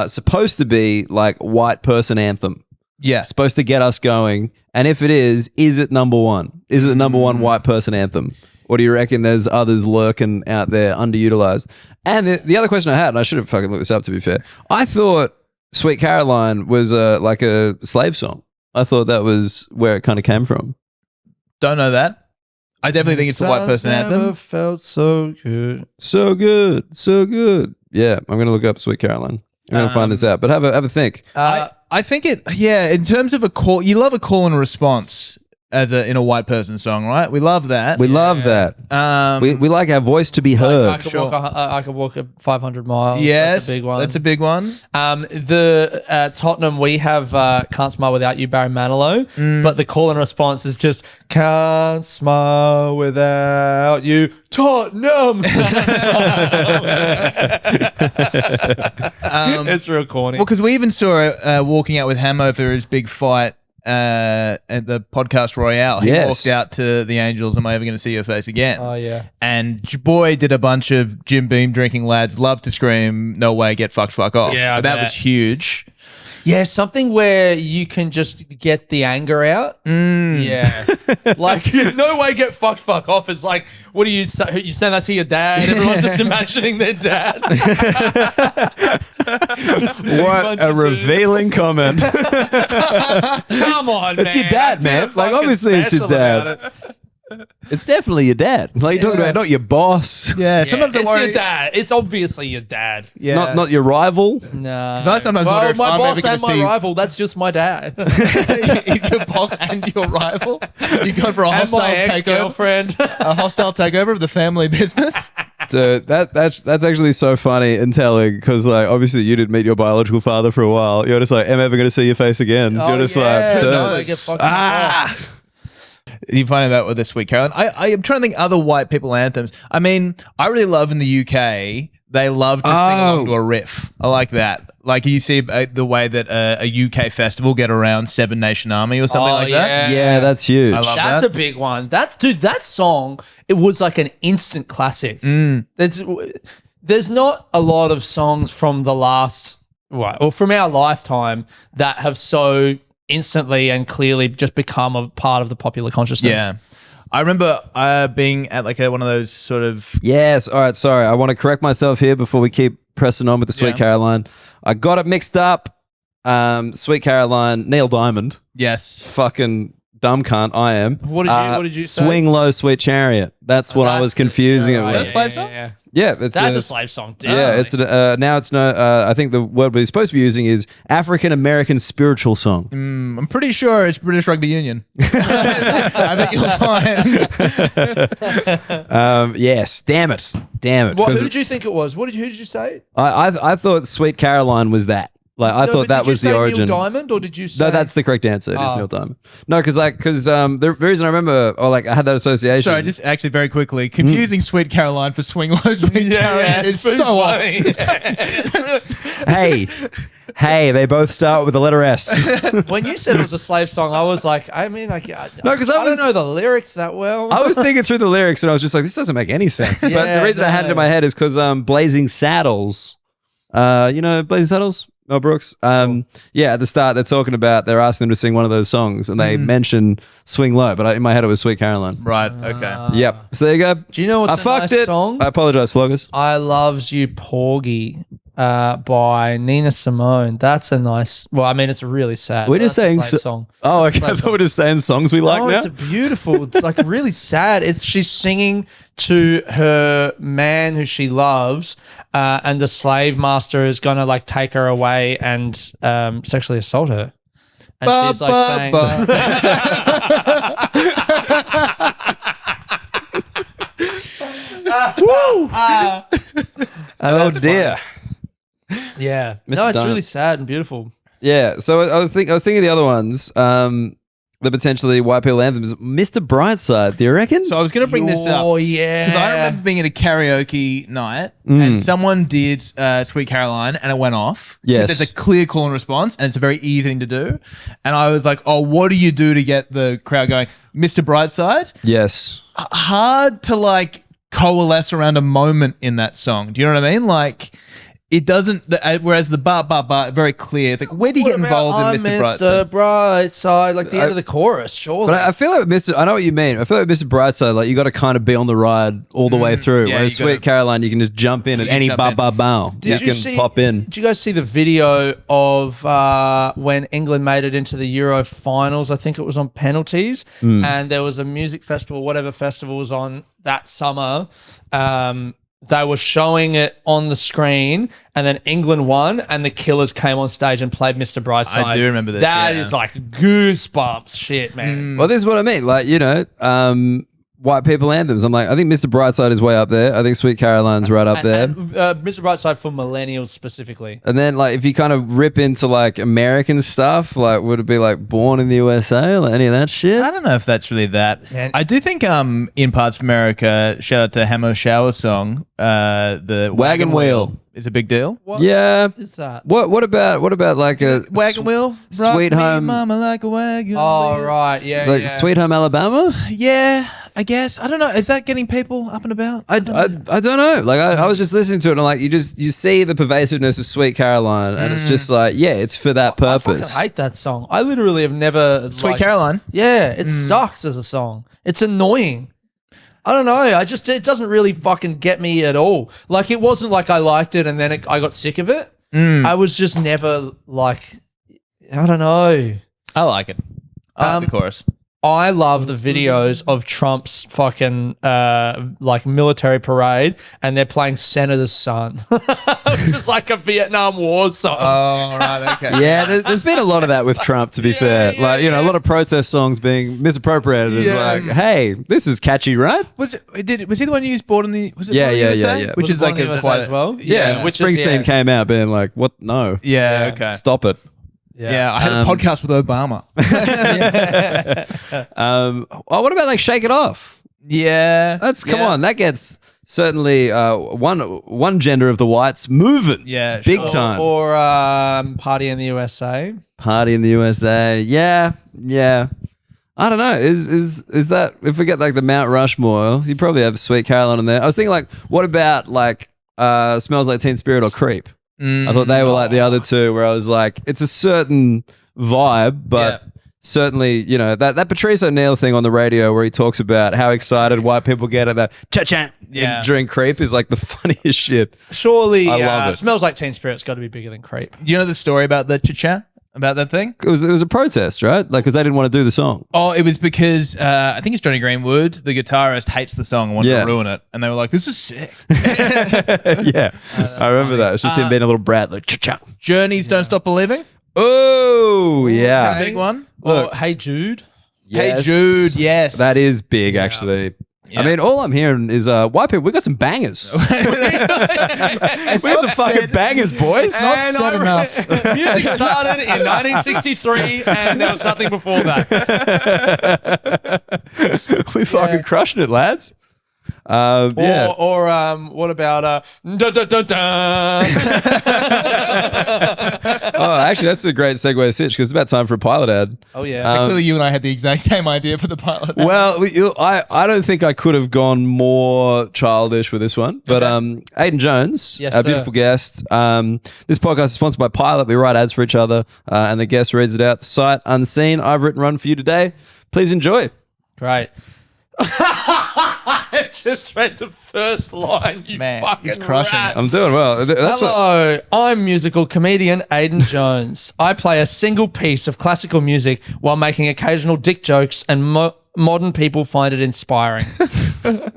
supposed to be like white person anthem? Yeah. supposed to get us going? And if it is it number one? Is it the number one white person anthem? Or do you reckon there's others lurking out there underutilized? And the other question I had, and I should have fucking looked this up to be fair, I thought Sweet Caroline was like a slave song. I thought that was where it kind of came from. Don't know that. I definitely think it's a white person Never anthem. felt so good. So good. So good. Yeah, I'm going to look up Sweet Caroline. I'm going to find this out. But have a think. I think in terms of a call, you love a call and a response in a white person song, right? We love that. We love that. We like our voice to be heard. I could walk 500 miles. Yes, That's a big one. That's a big one. The Tottenham, we have Can't Smile Without You, Barry Manilow, but the call and response is just Can't Smile Without You, Tottenham. It's real corny. Well, because we even saw walking out with Hamo for his big fight at the podcast Royale. He walked out to the Angels, Am I Ever Going to See Your Face Again? Oh, yeah. And your boy did a bunch of Jim Beam drinking lads, love to scream, no way, get fucked, fuck off. Yeah, I that bet. was huge. Yeah, something where you can just get the anger out. Yeah. Like, no way, get fucked, fuck off. It's like, what do you say? You send that to your dad? Everyone's just imagining their dad. What a revealing comment. Come on, It's your dad, man. Like, obviously it's your dad. It's definitely your dad. Like, you're talking about not your boss. Yeah, sometimes I it's worry. your dad. It's obviously your dad. Yeah. Not your rival. No. Because I sometimes wonder if my I'm boss ever and going my to rival, that's just my dad. see He's your boss and your rival. You go for a And hostile my takeover. ex-girlfriend. A hostile takeover of the family business. Dude, that's actually so funny and telling because, like, obviously you didn't meet your biological father for a while. You're just like, am I ever going to see your face again? You're just like, no, don't. they get fucking off. You find out with the Sweet Caroline. I am trying to think other white people anthems. I mean, I really love in the UK, they love to sing along to a riff. I like that. Like you see the way that a UK festival get around Seven Nation Army or something like that. Yeah, that's huge. I love That's that. a big one. That song, it was like an instant classic. There's not a lot of songs from the last, or from our lifetime that have so instantly and clearly just become a part of the popular consciousness. Yeah. I remember being at like one of those sort of... Yes. All right. Sorry. I want to correct myself here before we keep pressing on with the Sweet Caroline. I got it mixed up. Sweet Caroline, Neil Diamond. Yes. Fucking dumb cunt. I am. What did you say? Swing Low, Sweet Chariot. That's what I was confusing it Is that a with. slave song? Yeah. Yeah, it's That's a slave song. Yeah, it's now it's no. I think the word we're supposed to be using is African American spiritual song. I'm pretty sure it's British Rugby Union. I bet you'll find. Yes, damn it. Who 'Cause did you think it was? Who did you say? I thought Sweet Caroline was that. Like I thought that was the origin. Neil Diamond, or did you say? No, that's the correct answer. It is Neil Diamond. No, because the reason I remember, I had that association. Sorry, just actually very quickly, confusing Sweet Caroline for Swing Low, Sweet Chariot is so funny. Hey, they both start with the letter S. When you said it was a slave song, I was like, I mean, like, No, 'cause I don't know the lyrics that well. I was thinking through the lyrics and I was just like, this doesn't make any sense. But the reason I had it in my head is because Blazing Saddles, you know Blazing Saddles? Mel Brooks. Yeah, at the start they're asking them to sing one of those songs and they mention Swing Low, but in my head it was Sweet Caroline. Right, okay. Yep. So there you go. Do you know what's I a fucked nice it. song? I apologize, Floggers. I Loves You Porgy by Nina Simone. That's a nice, well, I mean, it's really sad. We're just That's a saying slave song. Oh, That's a okay. I slave thought we're just saying songs we like Oh, now. it's beautiful. It's like really sad. She's singing to her man who she loves, and the slave master is gonna like take her away and sexually assault her. And she's like saying, Oh dear. "Yeah, Mr. no, it's Dunn. really sad and beautiful." Yeah. So I was thinking of the other ones. The potentially white people anthems. Mr. Brightside, do you reckon? So I was going to bring this up. Oh yeah, Because I remember being at a karaoke night and someone did Sweet Caroline and it went off. 'Cause Yes. There's a clear call and response and it's a very easy thing to do. And I was like, oh, what do you do to get the crowd going? Mr. Brightside? Yes. Hard to like coalesce around a moment in that song. Do you know what I mean? Like it doesn't. Whereas the ba very clear. It's like, where do you get involved in Mr. Brightside? Brightside, like the end of the chorus, surely. But I feel like Mr. I know what you mean. I feel like Mr. Brightside, like you got to kind of be on the ride all the way through. Yeah, Whereas you gotta- Sweet Caroline, you can just jump in at any jump ba in. ba bow. You can pop in. Did you guys see the video of when England made it into the Euro finals? I think it was on penalties, and there was a music festival, whatever festival was on that summer. They were showing it on the screen, and then England won, and the Killers came on stage and played Mr. Brightside. I do remember this, That yeah. is like goosebumps shit, man. Well, this is what I mean. Like, you know, white people anthems. I'm like, I think Mr. Brightside is way up there. I think Sweet Caroline's right up there. Mr. Brightside for millennials specifically. And then, like, if you kind of rip into like American stuff, like, would it be like Born in the USA, like any of that shit? I don't know if that's really that. Man. I do think in parts of America, shout out to Hamo Shower song, the Wagon Wheel is a big deal. What Yeah. is that? What about like a Wagon Wheel, Sweet Rock me, Home, mama, like a wagon. Oh, wheel. right. Yeah. like yeah. Sweet Home Alabama? Yeah, I guess. I don't know. Is that getting people up and about? I don't know. Like I was just listening to it, and I'm like, you see the pervasiveness of Sweet Caroline, and it's just like, yeah, it's for that I purpose. fucking hate that song. I literally have never. Sweet Caroline. Yeah, it sucks as a song. It's annoying. I don't know. It doesn't really fucking get me at all. Like, it wasn't like I liked it and then I got sick of it. I was just never like, I don't know. I like it. I like the chorus. I love the videos of Trump's fucking like military parade, and they're playing Senator's Son, which is like a Vietnam War song. Oh, right. Okay. Yeah, there's been a lot of that with Trump, to be fair. Like, you know, a lot of protest songs being misappropriated. It's like, hey, this is catchy, right? Was he the one you used Born in the? Was it Yeah, Born in the yeah, USA? yeah, yeah. Which Was is it Born like in the a USA quite as well? Yeah, which is- Springsteen yeah. came out being like, what? No. Yeah. Okay. Stop it. Yeah, I had a podcast with Obama. What about like Shake It Off? Yeah. Come on, that gets certainly one gender of the whites moving. Yeah, big sure. time. Or Party in the USA. Party in the USA. Yeah. I don't know. Is that, if we get like the Mount Rushmore, you probably have Sweet Caroline in there. I was thinking like, what about like Smells Like Teen Spirit or Creep? I thought they were like the other two where I was like, it's a certain vibe, but certainly, you know, that Patrice O'Neill thing on the radio where he talks about how excited white people get at that cha-cha during Creep is like the funniest shit. Surely, I love it. Smells Like Teen Spirit's got to be bigger than Creep. You know the story about the cha-cha? About that thing? It was a protest, right? Like, because they didn't want to do the song. Oh, it was because I think it's Johnny Greenwood, the guitarist, hates the song and wanted to ruin it. And they were like, this is sick. Yeah, I remember that. It's just him being a little brat, like cha-cha. Journeys Don't Stop Believing. Oh, yeah. Big one. Or Hey Jude. Hey Jude, yes. That is big, actually. I mean, all I'm hearing is white people, we got some bangers. we got some fucking bangers, boys. Not said enough. Music started in 1963, and there was nothing before that. We fucking crushing it, lads. Or what about dun, dun, dun, dun. Oh, actually, that's a great segue to Sitch because it's about time for a pilot ad. Oh yeah. Clearly you and I had the exact same idea for the pilot. Well, I don't think I could have gone more childish with this one, but Aidan Jones, Yes, our sir. beautiful guest. This podcast is sponsored by Pilot. We write ads for each other, and the guest reads it out sight unseen. I've written one for you today. Please enjoy. Great. I just read the first line. You Man, fucking he's crushing rat. I'm doing well. That's what. Hello, I'm musical comedian Aidan Jones. I play a single piece of classical music while making occasional dick jokes, and modern people find it inspiring.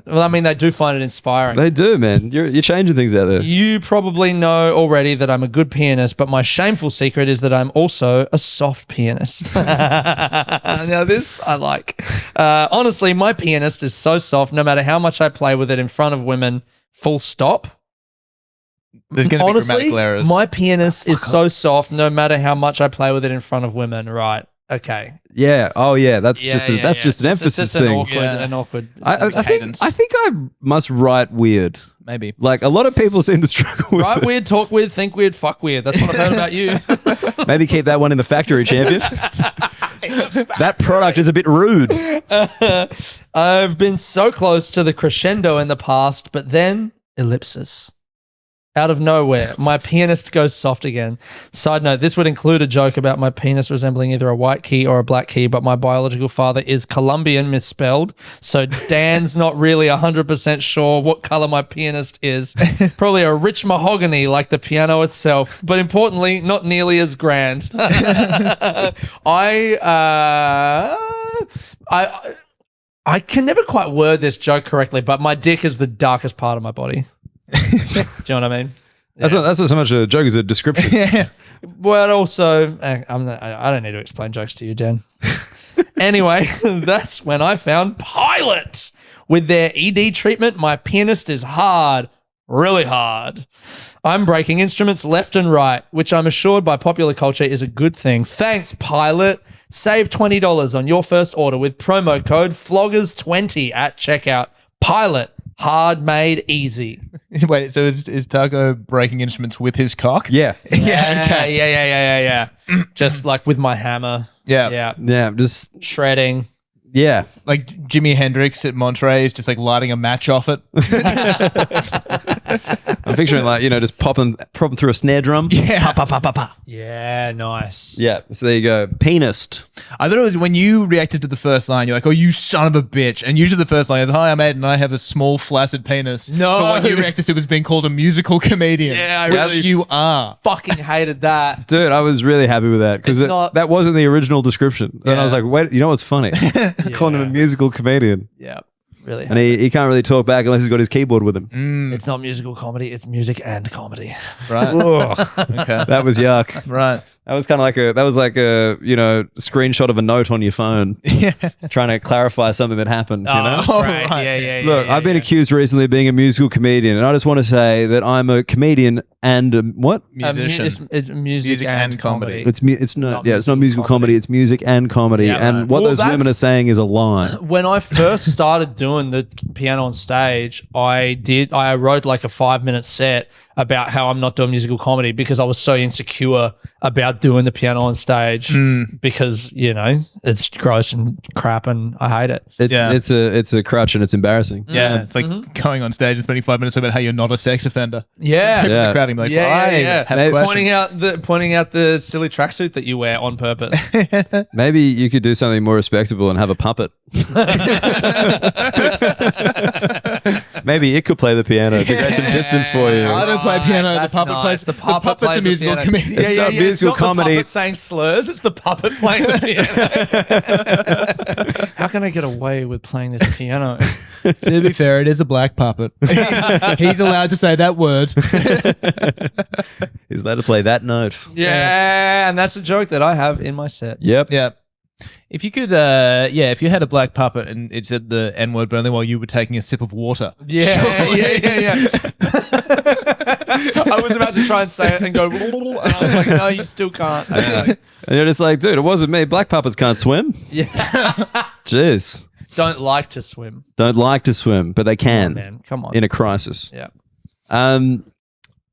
Well, I mean, they do find it inspiring. They do, man. You're changing things out there. You probably know already that I'm a good pianist, but my shameful secret is that I'm also a soft pianist. Now this I like. Honestly, my pianist is so soft no matter how much I play with it in front of women, full stop. There's going to be Honestly, grammatical errors. my pianist is so soft no matter how much I play with it in front of women. Right. Okay. Yeah. Oh, yeah. That's just an emphasis It's thing. an awkward. I cadence. think I must write weird. Maybe. Like a lot of people seem to struggle with Right, weird, talk weird, think weird, fuck weird. That's what I've heard about you. Maybe keep that one in the factory, champion. That product is a bit rude. I've been so close to the crescendo in the past, but then ellipsis. Out of nowhere, my pianist goes soft again. Side note, this would include a joke about my penis resembling either a white key or a black key, but my biological father is Colombian misspelled, so Dan's not really 100% sure what color my pianist is. Probably a rich mahogany like the piano itself, but importantly, not nearly as grand. I can never quite word this joke correctly, but my dick is the darkest part of my body. Do you know what I mean? That's not so much a joke as a description. But also, I don't need to explain jokes to you, Dan. Anyway, that's when I found Pilot. With their ED treatment, my pianist is hard, really hard. I'm breaking instruments left and right, which I'm assured by popular culture is a good thing. Thanks, Pilot. Save $20 on your first order with promo code FLOGGERS20 at checkout. Pilot. Hard made easy. Wait, so is Taco breaking instruments with his cock? Yeah. Yeah, okay. Yeah. Just like with my hammer. Yeah. Yeah, just Shredding. yeah. Like Jimi Hendrix at Monterey is just like lighting a match off it. I'm picturing like, just popping through a snare drum. Yeah. Pa, pa, pa, pa, pa. Yeah, nice. Yeah. So there you go. Penist. I thought it was when you reacted to the first line, you're like, oh, you son of a bitch. And usually the first line is, hi, I'm Ed and I have a small flaccid penis. No. But what you reacted to was being called a musical comedian. Yeah, I which really- you are. Fucking hated that. Dude, I was really happy with that because It's not- that wasn't the original description. And I was like, wait, you know what's funny? Calling him a musical comedian. Yeah, really. And he can't really talk back unless he's got his keyboard with him. It's not musical comedy, it's music and comedy. Right. Ugh, Okay. that was yuck. Right. That was kind of like a screenshot of a note on your phone, trying to clarify something that happened. Oh, right. right. Yeah. Look, I've been accused recently of being a musical comedian, and I just want to say that I'm a comedian and what? Musician. It's music and comedy. It's it's not Not it's not musical musical comedy. comedy. It's music and comedy, Yeah, and right. what Well, those women that's- are saying is a lie. When I first started doing the piano on stage, I wrote like a 5-minute set about how I'm not doing musical comedy because I was so insecure about doing the piano on stage because, it's gross and crap and I hate it. It's a crutch and it's embarrassing. Yeah. It's like going on stage and spending 5 minutes about how you're not a sex offender. Yeah. People in the crowd and be like, Yeah. have questions. Pointing out the silly tracksuit that you wear on purpose. Maybe you could do something more respectable and have a puppet. Maybe it could play the piano to create some distance for you. I don't play piano. That's The puppet nice. plays. The puppet puppet's plays a musical the piano. comedian. It's not musical It's not comedy. the puppet saying slurs. It's the puppet playing the piano. How can I get away with playing this piano? To be fair, it is a black puppet. He's allowed to say that word. He's allowed to play that note. Yeah, and that's a joke that I have in my set. Yep. Yeah. If you could, if you had a black puppet and it said the N word, but only while you were taking a sip of water. Yeah. I was about to try and say it and go, and I was like, no, you still can't. And you're just like, dude, it wasn't me. Black puppets can't swim. Yeah. Jeez. Don't like to swim. Don't like to swim, but they can Man, come on. in a crisis. Yeah.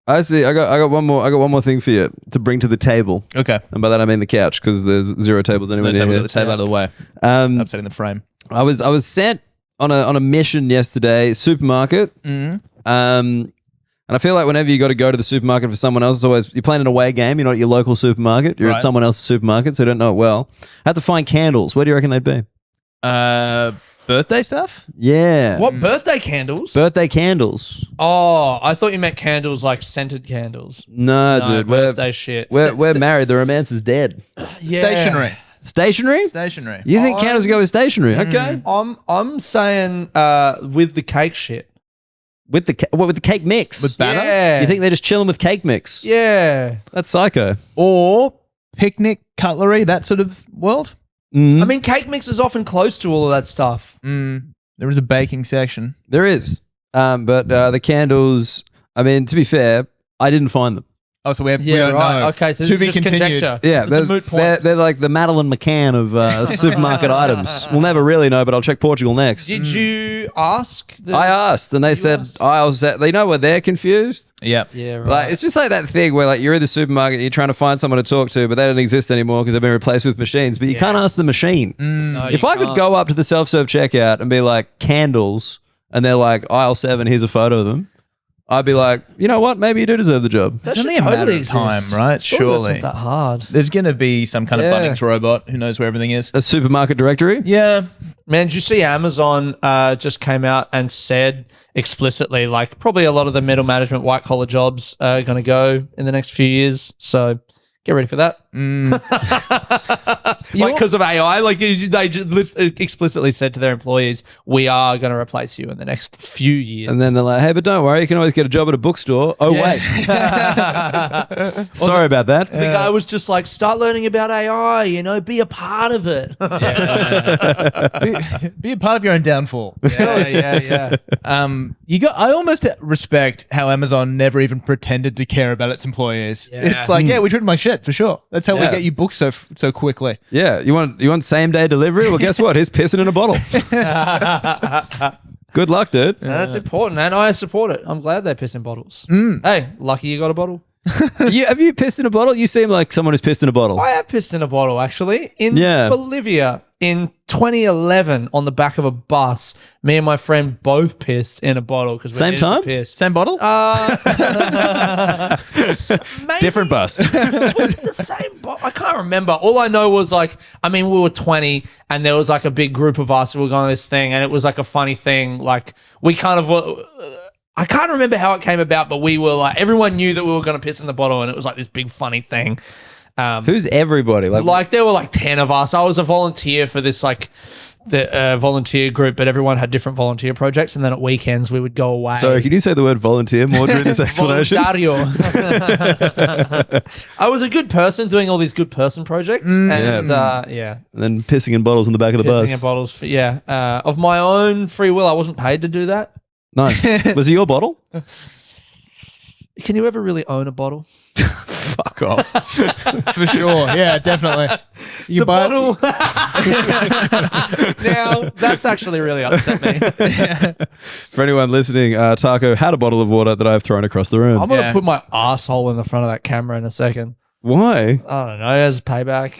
I see. I got one more thing for you to bring to the table, Okay. and by that I mean the couch because there's zero tables So anywhere no near table, here. get the table out of the way. Upsetting the frame. I was sent on a mission yesterday, supermarket. And I feel like whenever you got to go to the supermarket for someone else, it's always you're playing an away game. You're not at your local supermarket. You're Right. at someone else's supermarket, so you don't know it well. I had to find candles. Where do you reckon they'd be? Birthday stuff? Yeah. What birthday candles? Birthday candles. Oh, I thought you meant candles like scented candles. No, No, dude. birthday shit. We're married. The romance is dead. Yeah. Stationery. Stationery? Stationery. You think candles go with stationery? Okay. I'm saying with the cake shit. With the cake mix? With batter? Yeah. You think they're just chilling with cake mix? Yeah. That's psycho. Or picnic cutlery, that sort of world? Mhm. I mean, cake mix is often close to all of that stuff. There is a baking section. There is. But the candles, I mean, to be fair, I didn't find them. Oh, so we have Yeah, we don't right. know. Okay, so To this be is just continued. conjecture. Yeah, It's a moot point. they're like the Madeline McCann of supermarket items. We'll never really know, but I'll check Portugal next. Did you ask? I asked, and they said, asked? I was. They know where they're confused. Yeah. Yeah, right. Like it's just like that thing where like you're in the supermarket, you're trying to find someone to talk to, but they don't exist anymore because they've been replaced with machines. But you can't Yes. ask the machine. No, If you I could can't. go up to the self-serve checkout and be like candles, and they're like aisle 7, here's a photo of them. I'd be like, you know what? Maybe you do deserve the job. It's only a matter of time, right? Surely. It's not that hard. There's going to be some kind of Bunnings robot who knows where everything is. A supermarket directory? Yeah. Man, did you see Amazon just came out and said explicitly, like, probably a lot of the middle management white collar jobs are going to go in the next few years. So get ready for that. Like, because of AI, like they just explicitly said to their employees, we are going to replace you in the next few years. And then they're like, hey, but don't worry, you can always get a job at a bookstore. Oh, wait. Sorry about that. The guy was just like, start learning about AI, be a part of it. Be a part of your own downfall. Yeah. I almost respect how Amazon never even pretended to care about its employees. Yeah. It's like, we treated my shit for sure. That's how we get you books so quickly. Yeah, you want same day delivery? Well, guess what? He's pissing in a bottle. Good luck, dude. That's important, and I support it. I'm glad they piss in bottles. Hey, lucky you got a bottle. Have you pissed in a bottle? You seem like someone who's pissed in a bottle. I have pissed in a bottle, actually. In Yeah. Bolivia in 2011 on the back of a bus, me and my friend both pissed in a bottle because Same time? Same bottle? Different bus. Was it the same bottle? I can't remember. All I know was we were 20 and there was like a big group of us who were going on this thing and it was like a funny thing. Like we kind of I can't remember how it came about, but we were like, everyone knew that we were going to piss in the bottle and it was like this big funny thing. Who's everybody? Like there were like 10 of us. I was a volunteer for this the volunteer group, but everyone had different volunteer projects. And then at weekends we would go away. Sorry, can you say the word volunteer more during this explanation? Voluntario. I was a good person doing all these good person projects. And And then pissing in bottles in the back of the pissing bus. in bottles. Of my own free will, I wasn't paid to do that. Nice. Was it your bottle? Can you ever really own a bottle? Fuck off. For sure. Yeah, definitely. You buy Bottle. Now, that's actually really upset me. For anyone listening, Taco had a bottle of water that I've thrown across the room. I'm going to put my asshole in the front of that camera in a second. Why? I don't know, as payback.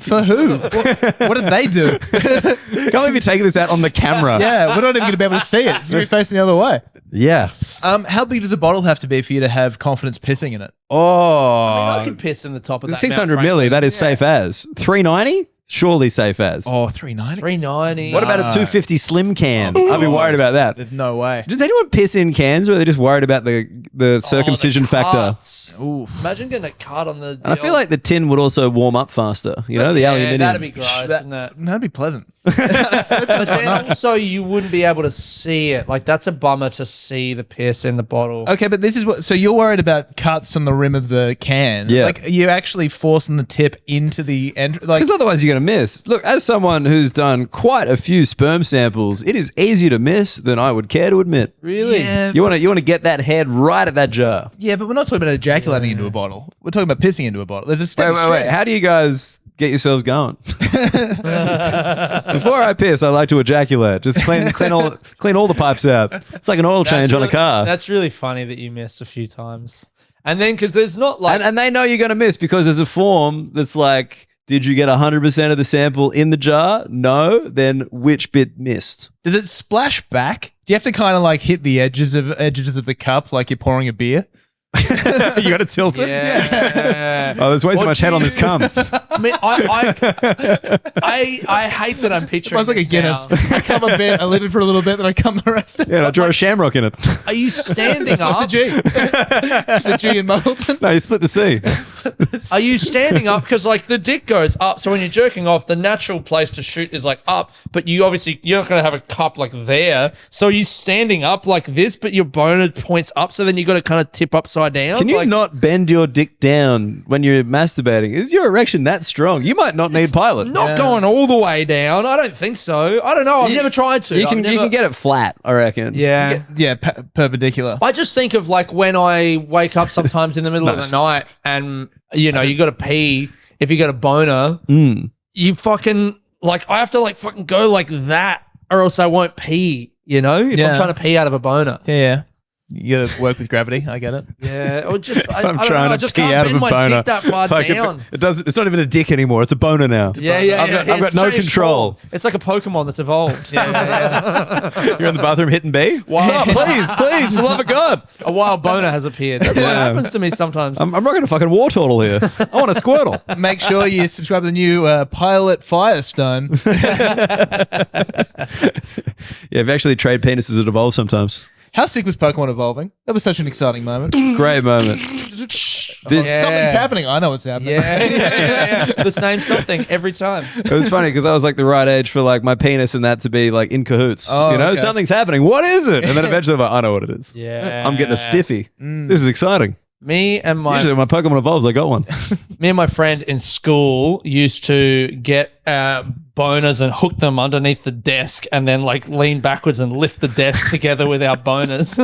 For who? What did they do? Can't believe you're taking this out on the camera. Yeah, we're not even going to be able to see it. It's going to be facing the other way. Yeah. How big does a bottle have to be for you to have confidence pissing in it? Oh. I could piss in the top of that. 600 milli, that is safe as. 390? Surely safe as. Oh, 390. 390. What about a 250 slim can? I'd be worried about that. There's no way. Does anyone piss in cans, or are they just worried about the circumcision factor? Ooh. Imagine getting a cut on the. And I feel like the tin would also warm up faster. The aluminium. That'd be gross, wouldn't it? That'd be pleasant. But then also you wouldn't be able to see it. Like that's a bummer to see the piss in the bottle. Okay, but this is what. So you're worried about cuts on the rim of the can. Yeah. Like you're actually forcing the tip into the end. Like Because otherwise you're going to miss. Look, as someone who's done quite a few sperm samples, it is easier to miss than I would care to admit. Really? Yeah, You want to get that head right at that jar. yeah, but we're not talking about ejaculating into a bottle. We're talking about pissing into a bottle. There's a step. Wait. How do you guys get yourselves going? Before I piss, I like to ejaculate. Just clean all the pipes out. It's like an oil change on a car. That's really funny that you missed a few times. And then because there's not like And they know you're going to miss because there's a form that's like, did you get 100% of the sample in the jar? No. Then which bit missed? Does it splash back? Do you have to kind of like hit the edges of the cup like you're pouring a beer? You got to tilt it? Yeah. Oh, there's way too much head on this cum. I mean, I hate that I'm picturing. Sounds like a this Guinness. now. I come a bit, I leave it for a little bit, then I come the rest. Yeah, I draw a shamrock in it. Are you standing Not the up? G. The G in Muggleton. No, you split the C. Are you standing up? Because like the dick goes up, so when you're jerking off, the natural place to shoot is like up. But you're not going to have a cup like there. So you're standing up like this, but your boner points up. So then you got to kind of tip upside down. Can you like, not bend your dick down when you're masturbating? Is your erection that strong? You might not need pilot. Not going all the way down. I don't think so. I don't know. I've never tried to. You can get it flat, I reckon. Yeah. Perpendicular. I just think of like when I wake up sometimes in the middle of the night and you got to pee. If you got a boner, you fucking like I have to like fucking go like that, or else I won't pee. If I'm trying to pee out of a boner. Yeah. You got to work with gravity. I get it. Yeah, or just I I'm don't trying know, I to just pee can't out of bend a my boner. dick that far Like, down. It doesn't. It's not even a dick anymore. It's a boner now. Yeah. I've got It's no changed control. form. It's like a Pokemon that's evolved. You're in the bathroom hitting B. Wow. Stop, please, for the love of God. A wild boner has appeared. That's what Yeah. happens to me sometimes. I'm rocking a fucking war turtle here. I want a Squirtle. Make sure you subscribe to the new Pilot Firestone. Yeah, if you actually trade penises, it evolves sometimes. How sick was Pokemon evolving? That was such an exciting moment. Great moment. Yeah. Something's happening. I know what's happening. Yeah. The same something every time. It was funny because I was like the right age for like my penis and that to be like in cahoots. Oh, you know, okay. something's happening. What is it? And then eventually I'm like, I know what it is. Yeah. I'm getting a stiffy. This is exciting. Me and my Usually when my Pokemon evolves, I got one. me and my friend in school used to get boners and hook them underneath the desk and then like lean backwards and lift the desk together with our boners.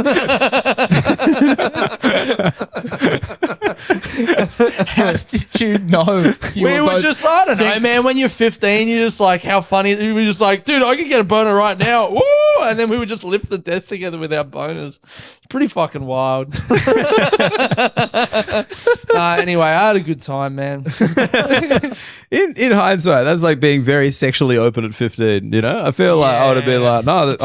How did you know? You We were both just, I don't know, synced? man. When you're 15, you're just like, how funny. We were just like, dude, I could get a boner right now. Woo! And then we would just lift the desk together with our boners. Pretty fucking wild. Anyway, I had a good time, man. In hindsight, that's like being very sexually open at 15. You know, I feel like I would have been like, no,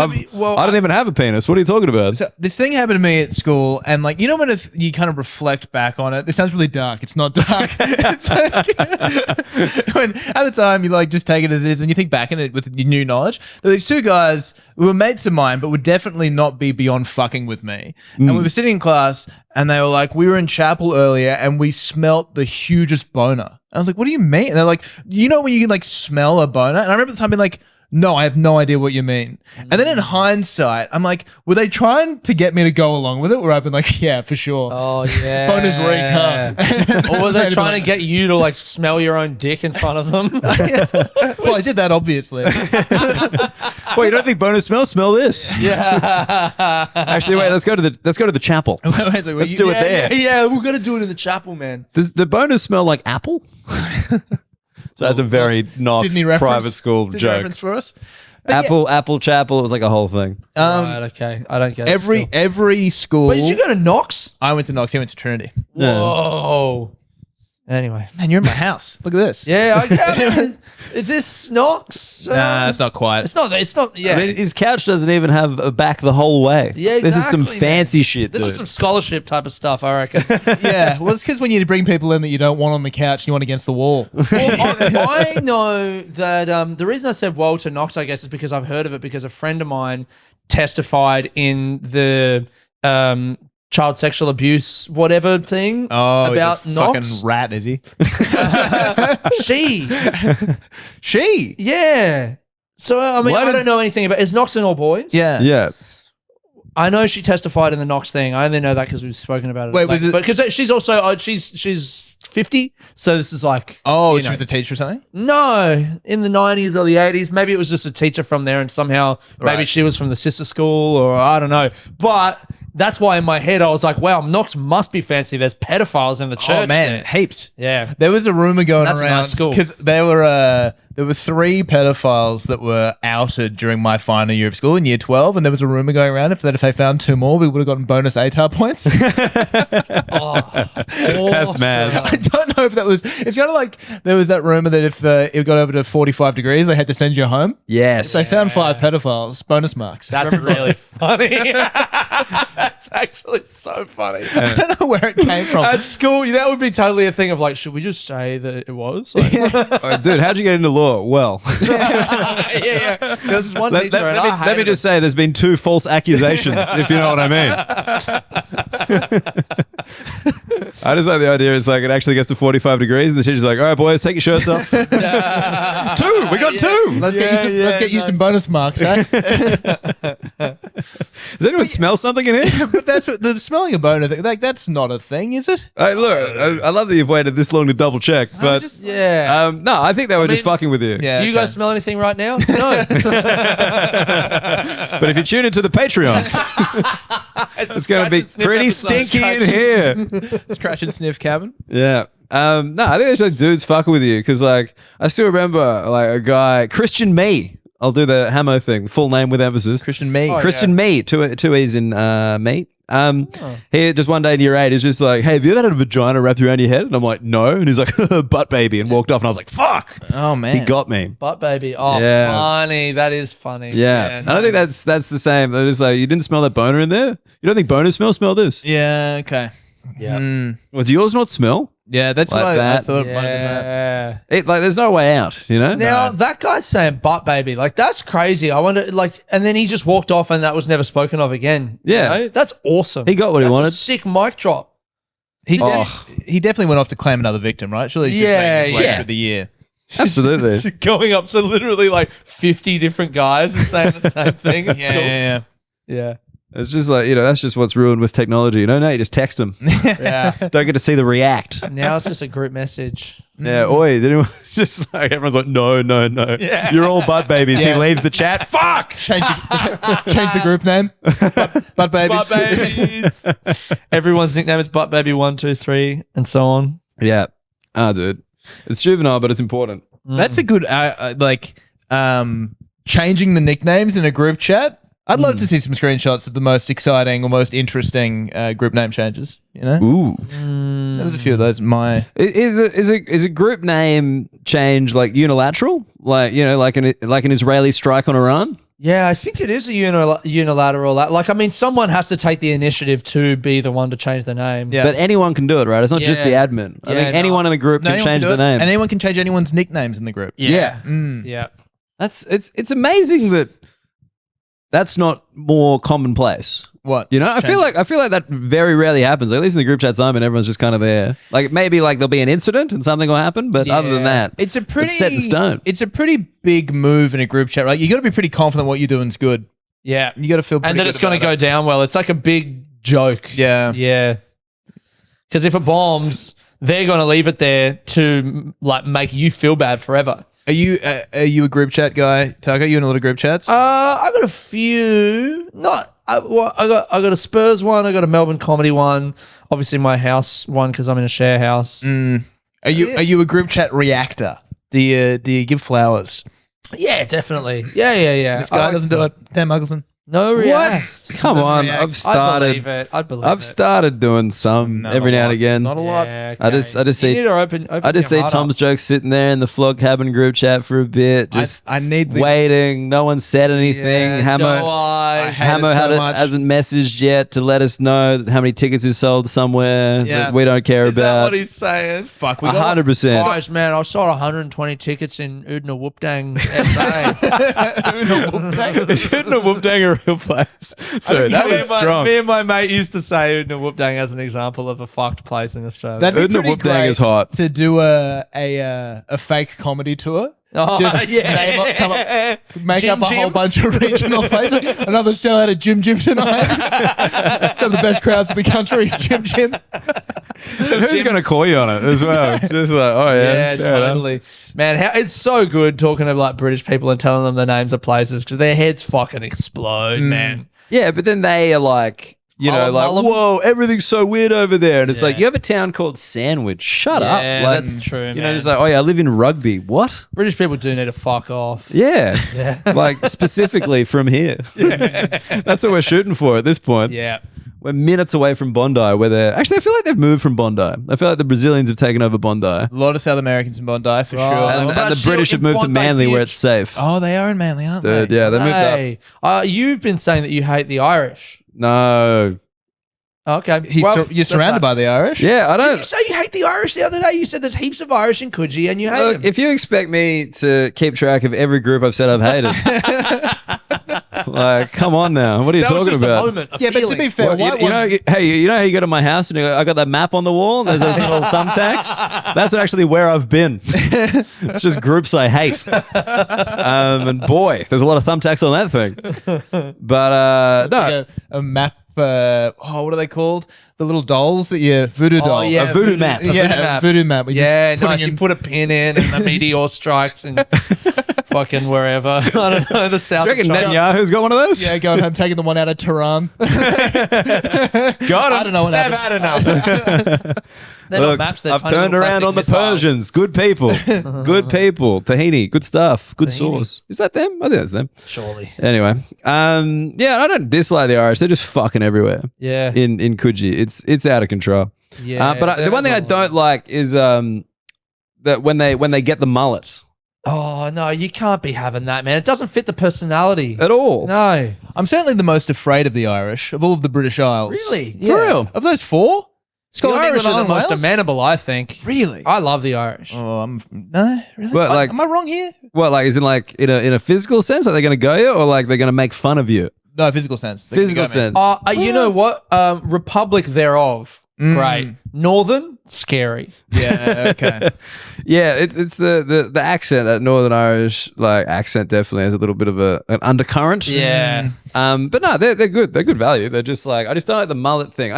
I don't even have a penis. What are you talking about? So this thing happened to me at school, and like you know when you kind of reflect back on it, this sounds really dark. It's not dark. It's like, when at the time you like just take it as it is, and you think back in it with your new knowledge. There were these two guys who were mates of mine, but would definitely not be beyond fucking with me. And we were sitting in class, and they were like, we were in chapel earlier, and we smelt the hugest boner. I was like, what do you mean? And they're like, you know when you can like smell a boner? And I remember at the time being like, no, I have no idea what you mean. And then in hindsight, I'm like, were they trying to get me to go along with it? Or I've been like, yeah, for sure. Oh, yeah. Boners reek, huh? Or were they trying to get you to like smell your own dick in front of them? Well, I did that obviously. Wait, you don't think bonus smell? Smell this. Yeah. Actually, wait. Let's go to the chapel. Let's do it there. Yeah, we're going to do it in the chapel, man. Does the bonus smell like apple? So that's a very Knox Sydney reference. private school Sydney joke. reference for us. Apple chapel. It was like a whole thing. Right, okay. I don't get it. still. Every school. Wait, did you go to Knox? I went to Knox. He went to Trinity. Whoa. Anyway. Man, you're in my house. Look at this. Yeah, is this Knox? Nah, it's not quite. It's not, yeah. I mean, his couch doesn't even have a back the whole way. Yeah, This is some exactly, fancy shit. This dude. is some scholarship type of stuff, I reckon. Yeah, well, it's because when you bring people in that you don't want on the couch, you want against the wall. Well, I know that the reason I said whoa to Knox, I guess, is because I've heard of it because a friend of mine testified in the child sexual abuse whatever thing about he's a Knox. fucking rat, is he? She, yeah. So I mean, I don't know anything about. Is Knox an all boys? Yeah. Yeah. I know she testified in the Knox thing. I only know that because we've spoken about it. Wait, was it- Because she's also she's 50, so this is like Oh, you she know. was a teacher or something? No, in the 90s or the 80s. Maybe it was just a teacher from there and somehow maybe Right. she was from the sister school or I don't know. But that's why in my head I was like, wow, Knox must be fancy. There's pedophiles in the church. Oh, man, there. heaps. Yeah. There was a rumor going That's a around nice school. because there were 3 pedophiles that were outed during my final year of school in year 12, and there was a rumor going around if they found 2 more, we would have gotten bonus ATAR points. That's mad. I don't know if that was. It's kind of like there was that rumor that if it got over to 45 degrees, they had to send you home. Yes. They found 5 pedophiles, bonus marks. That's really funny. That's actually so funny. I don't know where it came from. At school, that would be totally a thing of like, should we just say that it was? Like, Oh, dude, how'd you get into law? Well, yeah. There was this one teacher and I let me hated just say there's been 2 false accusations, if you know what I mean. I just like the idea it's like it actually gets to 45 degrees and the teacher's like, all right, boys, take your shirts off. 2! We got 2! Let's get you some bonus marks, eh? Does anyone smell something in here? But that's what the smelling a boner thing. Like that's not a thing, is it? Hey, look, I love that you've waited this long to double check, but Yeah. no, I think they were just fucking with you. Yeah. Do you guys smell anything right now? No. But if you tune into the Patreon, it's going to be pretty stinky in here. Scratch and sniff cabin. Yeah. No, I think it's like dudes fucking with you because like I still remember like a guy, Christian Me. I'll do the Hamo thing, full name with emphasis. Christian me. Oh, Christian Me, two E's in mate. He just one day in year 8 is just like, hey, have you ever had a vagina wrapped around your head? And I'm like, no. And he's like, butt baby, and walked off. And I was like, fuck. Oh man, He got me. Butt baby. Oh, Yeah. funny. That is funny. Yeah. And I think nice. that's the same. They're just like, you didn't smell that boner in there? You don't think boners smell? Smell this. Yeah. Okay. Yeah. Well, do yours not smell? Yeah, that's Like what I that. thought. It might have been that. Yeah. It like there's no way out, you know? Now that guy's saying butt baby, like that's crazy. I wonder, like, and then he just walked off, and that was never spoken of again. Yeah. You know? That's awesome. He got what he That's wanted. A sick mic drop. He Oh. he definitely went off to claim another victim, right? Surely he's just making his way through the year. Absolutely. Going up to literally like 50 different guys and saying the same thing. It's cool. Yeah. It's just like, that's just what's ruined with technology. No, you just text them. Yeah. Don't get to see the react. Now it's just a group message. Yeah, oi, did anyone just like everyone's like, no. Yeah. You're all butt babies. Yeah. He leaves the chat. Fuck! Change the group name. Butt babies. Butt babies. Everyone's nickname is butt baby 1, 2, 3, and so on. Yeah. Dude. It's juvenile, but it's important. That's a good changing the nicknames in a group chat. I'd love to see some screenshots of the most exciting or most interesting group name changes. You know, Ooh. there was a few of those. Is a group name change like unilateral? Like, like an Israeli strike on Iran? Yeah, I think it is a unilateral. Like, I mean, someone has to take the initiative to be the one to change the name. Yeah. But anyone can do it, right? It's not just the Yeah. admin. I Yeah, think no. anyone in the group can anyone change do the it, name. and anyone can change anyone's nicknames in the group. Yeah. Yeah. It's amazing that's not more commonplace. What? I feel like that very rarely happens. At least in the group chats I'm in, everyone's just kind of there. Like maybe like there'll be an incident and something will happen, but other than that, it's set in stone. It's a pretty big move in a group chat, right? You got to be pretty confident what you're doing is good. Yeah. You got to feel, pretty And that good it's going to about go it. down well. It's like a big joke. Yeah. Yeah. Because if it bombs, they're going to leave it there to like make you feel bad forever. Are you a group chat guy, Tucker? You in a lot of group chats? I got a few. I got a Spurs one. I got a Melbourne comedy one. Obviously my house one because I'm in a share house. Are you a group chat reactor? Do you give flowers? Yeah, definitely. Yeah. This guy doesn't do it. Damn, Muggleton. No reacts. Come on, react. I've started. I'd believe it. I've started doing some Not every a now and lot. again. Not a lot. Yeah, I just okay. see- You need to open I just your see heart Tom's up. jokes sitting there in the Flog cabin group chat for a bit, just I need the waiting. No one said anything. Yeah, Hammer, doe eyes. hate it Hammer so much. hasn't messaged yet to let us know how many tickets is sold somewhere Yeah. that we don't care Is that about. what he's saying? fuck. We got 100%. Guys, man, I sold 120 tickets in Udna Whoopdang, SA. Is Udna Whoopdang a real place? Dude, that is strong. Me and my mate used to say Udna Whoopdang as an example of a fucked place in Australia. That'd be Udna pretty Whoopdang great is hot. to do a fake comedy tour. Oh, Just yeah. name up, come up, make Jim up a whole Jim? bunch of regional places. Another show out at Jim Jim tonight. Some of the best crowds in the country. Jim Jim. And who's going to call you on it as well? Just like, oh yeah, Yeah, fair enough. totally. Man, it's so good talking to like British people and telling them the names of places because their heads fucking explode, man. Yeah, but then they are like, Mullum. whoa, everything's so weird over there. And it's like, you have a town called Sandwich. Shut up. Yeah, Like, that's true, man. Just like, oh yeah, I live in Rugby. What? British people do need to fuck off. Yeah. Yeah. Like specifically from here. That's what we're shooting for at this point. Yeah. We're minutes away from Bondi, where they're actually, I feel like they've moved from Bondi. I feel like the Brazilians have taken over Bondi. A lot of South Americans in Bondi for Right. sure. And, But the shit, British have in moved to Bondi Manly where Beach. it's safe. Oh, they are in Manly, aren't Dude, they? yeah, they moved up. Hey, you've been saying that you hate the Irish. No. Okay. You're surrounded by the Irish. Yeah, I Did you don't. say you hate the Irish the other day? You said there's heaps of Irish in Coogee and you hate Look, them. if you expect me to keep track of every group I've said I've hated, like, come on now. What are you that was talking just about? a moment. Yeah, but to be fair, What, why you know, hey, you know how you go to my house and you go, I got that map on the wall and there's those little thumbtacks? That's actually where I've been. It's just groups I hate. And boy, there's a lot of thumbtacks on that thing. But no. like a map. What are they called? The little dolls that you voodoo doll. yeah, A voodoo map. Yeah, voodoo map. Yeah, Just putting nice. in- You put a pin in and the meteor strikes and fucking wherever. I don't know, the south Do you of reckon China. Netanyahu's got one of those? Yeah, going home, taking the one out of Tehran. Got him. I don't know what They've happened. had enough. They're not maps. They're I've tiny turned little around on the plastic missiles. Persians. Good people. Good people. Tahini. Good stuff. Good sauce. Is that them? I think that's them. Surely. Anyway, yeah, I don't dislike the Irish. They're just fucking everywhere. Yeah. In Coogee, it's out of control. Yeah. But the one thing I don't like is that when they get the mullet Oh, no, you can't be having that, man. It doesn't fit the personality. at all. No. I'm certainly the most afraid of the Irish of all of the British Isles. Really? Yeah. For real? Of those four? The Scotland, Irish England, are the most Ireland, Wales? amenable, I think. Really? I love the Irish. Oh, no, really? But, like- Am I wrong here? What, like, is in like in a physical sense? Are they going to go you, or like they're going to make fun of you? No, physical sense. They're gonna Physical go, man. sense. You know what? Republic thereof. Great. Northern, scary. Yeah, okay. Yeah, it's the accent, that Northern Irish like accent definitely has a little bit of an undercurrent. Yeah. But no, they're good. They're good value. They're just like, I just don't like the mullet thing.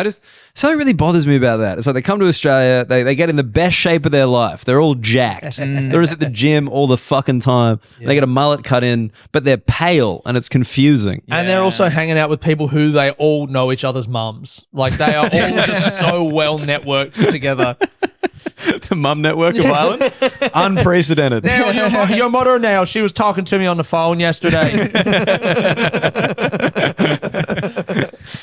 Something really bothers me about that. It's like they come to Australia, they get in the best shape of their life. They're all jacked. They're just at the gym all the fucking time. They get a mullet cut in, but they're pale and it's confusing. And they're also hanging out with people who they all know each other's mums. Like they are all just so well networked together. The mum network of Ireland, unprecedented. Now, your mother now, she was talking to me on the phone yesterday.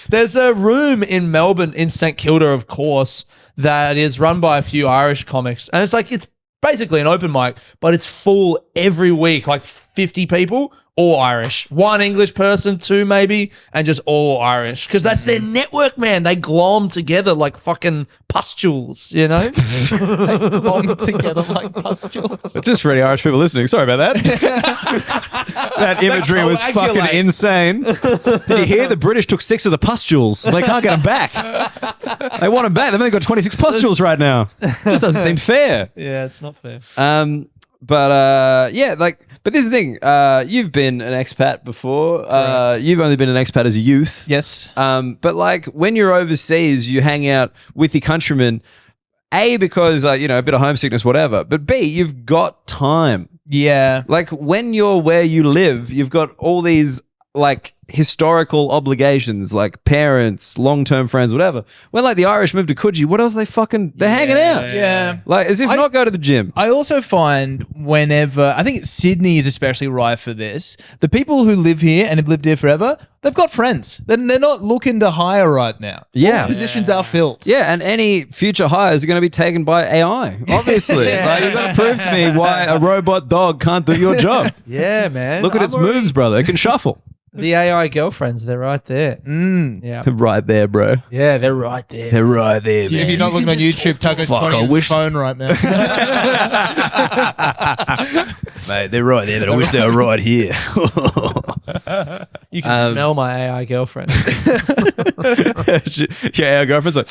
There's a room in Melbourne, in St Kilda, of course, that is run by a few Irish comics. And it's basically an open mic, but it's full every week, like 50 people, all Irish. One English person, two maybe, and just all Irish. Because that's their network, man. They glom together like fucking pustules, you know? Glom together like pustules. Just for any Irish people listening, sorry about that. That imagery was fucking coagulate. insane. Did you hear the British took 6 of the pustules? They can't get them back. They want them back. They've only got 26 pustules right now. Just doesn't seem fair. Yeah, it's not fair. But this is the thing. You've been an expat before. You've only been an expat as a youth. Yes. But like when you're overseas, you hang out with your countrymen. A, because a bit of homesickness, whatever. But B, you've got time. Yeah. Like when you're where you live, you've got all these like historical obligations, like parents, long-term friends, whatever. When like the Irish moved to Coogee, what else are they're hanging out. Yeah. Like as if not go to the gym. I also find whenever, I think Sydney is especially rife for this, the people who live here and have lived here forever, they've got friends. They're not looking to hire right now. Yeah. All positions are filled. Yeah, and any future hires are going to be taken by AI, obviously. Like, you've got to prove to me why a robot dog can't do your job. Yeah, man. Look at its moves, brother. It can shuffle. The AI girlfriends, they're right there. Yeah. They're right there, bro. Yeah, they're right there. They're right there, If man. you're not looking on YouTube, Tucker's Fuck, pointing I at his wish- phone right now. Mate, they're right there, but I wish they were right here. You can smell my AI girlfriend. Yeah, our girlfriend's like,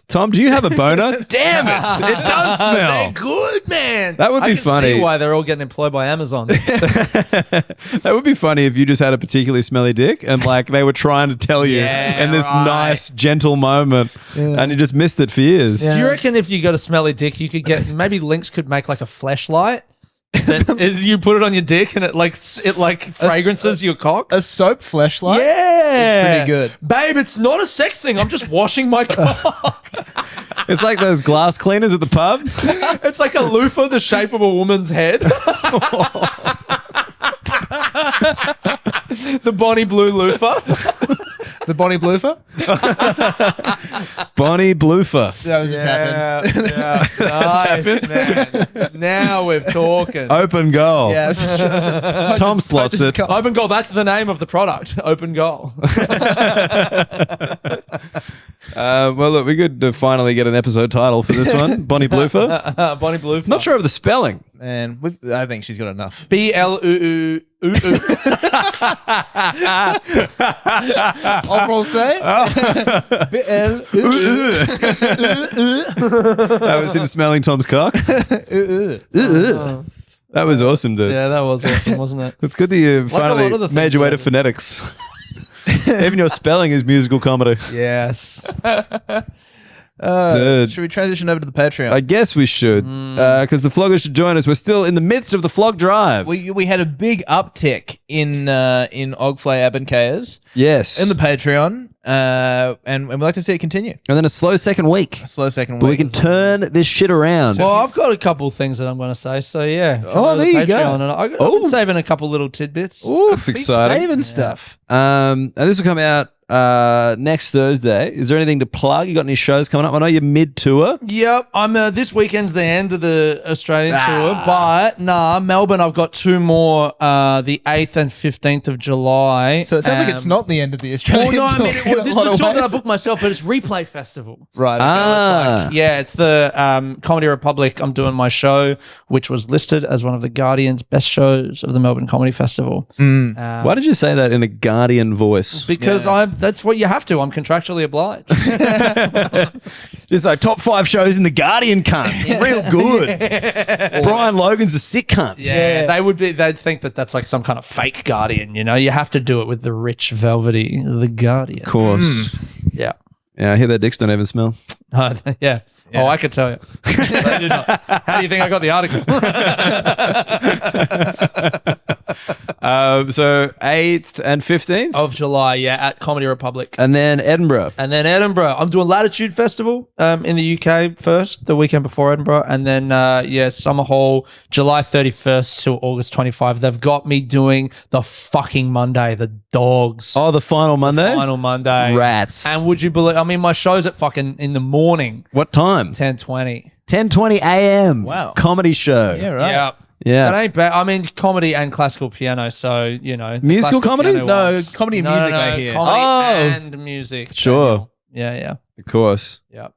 Tom, do you have a boner? Damn it. It does smell. They're good, man. That would I be can funny. See why they're all getting employed by Amazon. That would be funny if you just had a particularly smelly dick and like they were trying to tell you Yeah, in this right. nice, gentle moment and you just missed it for years. Do you reckon if you got a smelly dick, you could get maybe Lynx could make like a fleshlight? That is, you put it on your dick and it fragrances your cock. A soap fleshlight? Yeah, It's pretty good. babe. It's not a sex thing. I'm just washing my cock. It's like those glass cleaners at the pub. It's like a loofah the shape of a woman's head. The Bonnie Blue loofah. The Bonnie Bloofah? Bonnie Bloofah. That was just happened. Yeah. Nice, man. Now we're talking. Open goal. Yeah, it was just, Tom slots it. Open goal. That's the name of the product. Open goal. Well, look, we could finally get an episode title for this one. Bonnie Bloofah. Bonnie Blue. Not sure of the spelling. Man, I think she's got enough. BLUU. En français? That was him smelling Tom's cock. That was awesome, dude. Yeah, that was awesome, wasn't it? It's good that you a finally lot of the made your way to things phonetics. Even your spelling is musical comedy. Yes. Dude. Should we transition over to the Patreon? I guess we should, because the floggers should join us. We're still in the midst of the flog drive. we had a big uptick in Ogflay Abankayers Yes. in the Patreon. And we'd like to see it continue. And then a slow second week. A slow second But we week. can turn this shit around. Well, I've got a couple things that I'm going to say. So yeah. Oh, there you go. And I've been saving a couple little tidbits. Ooh, That's exciting. Saving stuff. And this will come out next Thursday. Is there anything to plug? You got any shows coming up? I know you're mid-tour. Yep, I'm. This weekend's the end of the Australian tour, but Melbourne. I've got two more. The 8th and 15th of July. So it sounds like it's not the end of the Australian Well, no, I tour. mean, in a this is lot the of tour that I ways. booked myself, but it's Replay Festival. Right. Okay. Yeah, it's the Comedy Republic. I'm doing my show, which was listed as one of the Guardian's best shows of the Melbourne Comedy Festival. Why did you say that in a Guardian voice? Because that's what you have to. I'm contractually obliged. It's like top 5 shows in the Guardian cunt. Real good. Brian Logan's a sick cunt. Yeah, they'd think that that's like some kind of fake Guardian, you know? You have to do it with the rich, velvety, the Guardian. Of course. Yeah. Yeah, I hear their dicks don't even smell. Yeah. Oh, I could tell you. They do not. How do you think I got the article? So 8th and 15th? Of July, yeah, at Comedy Republic. And then Edinburgh. And then Edinburgh. I'm doing Latitude Festival in the UK first, the weekend before Edinburgh. And then, Summer Hall, July 31st till August 25. They've got me doing the fucking Monday, the dogs. Oh, the final Monday? Final Monday. Rats. And would you believe, my show's at fucking in the morning, What time? 10:20. 10:20 a.m. Wow. Comedy show. Yeah, right. Yeah. Yeah. That ain't bad. Comedy and classical piano, so, the Musical classical comedy? piano No, ones. comedy and music, I hear. Comedy and music. Sure. Yeah. Of course. Yeah.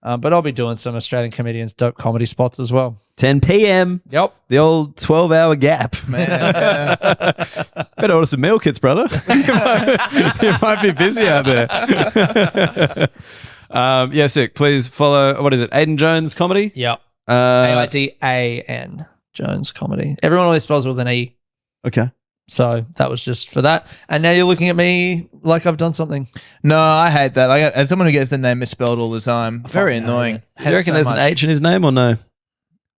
But I'll be doing some Australian comedians' dope comedy spots as well. 10 p.m. Yep. The old 12-hour gap. Better order some meal kits, brother. you might be busy out there. Sick. Please follow, what is it, Aidan Jones Comedy? Yep. AIDAN Jones Comedy. Everyone always spells with an E. Okay. So that was just for that. And now you're looking at me like I've done something. No, I hate that. As someone who gets the name misspelled all the time, very annoying. Do you reckon there's an H in his name or no?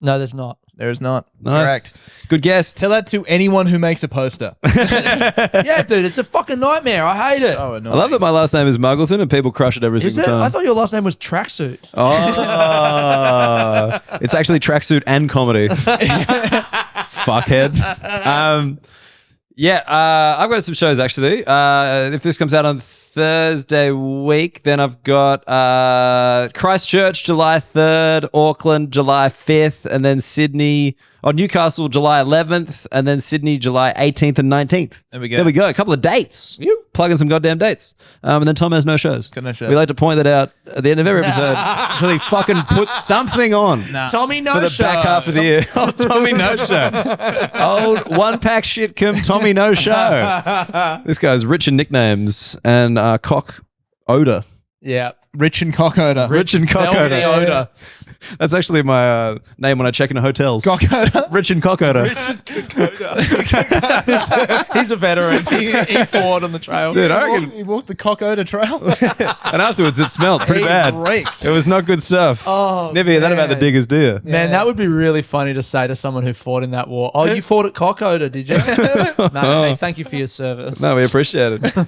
No, there's not. There is not. Nice. Correct. Good guest. Tell that to anyone who makes a poster. Yeah, dude, it's a fucking nightmare. I hate it. So I annoying. love that my last name is Muggleton and people crush it every Is single it? time. I thought your last name was Tracksuit. Oh, it's actually tracksuit and comedy. Fuckhead. I've got some shows actually. If this comes out on Thursday week, then I've got Christchurch July 3rd, Auckland July 5th, and then Newcastle July 11th, and then Sydney July 18th and 19th. There we go. There we go. A couple of dates. Plugging some goddamn dates. And then Tom has no shows. Got no shows. We like to point that out at the end of every episode until he fucking puts something on. Nah. Tommy No For the Show. back half of the year. Oh, Tommy No Show. Old one-pack shitcom Tommy No Show. This guy's rich in nicknames and cock odor. Yeah. Rich and cock odor. Rich and cock Velvety odor. odor. That's actually my name when I check into hotels. Cock odor. Rich and cock odor. He's a veteran. He fought on the trail. Dude, I reckon. He walked the cock odor trail. And afterwards, it smelled pretty He bad. reeked. It was not good stuff. Oh, Never hear that about the man. diggers, do you? Man, that would be really funny to say to someone who fought in that war. Oh, you fought at Cockodor, did you? No, hey, thank you for your service. No, we appreciate it. All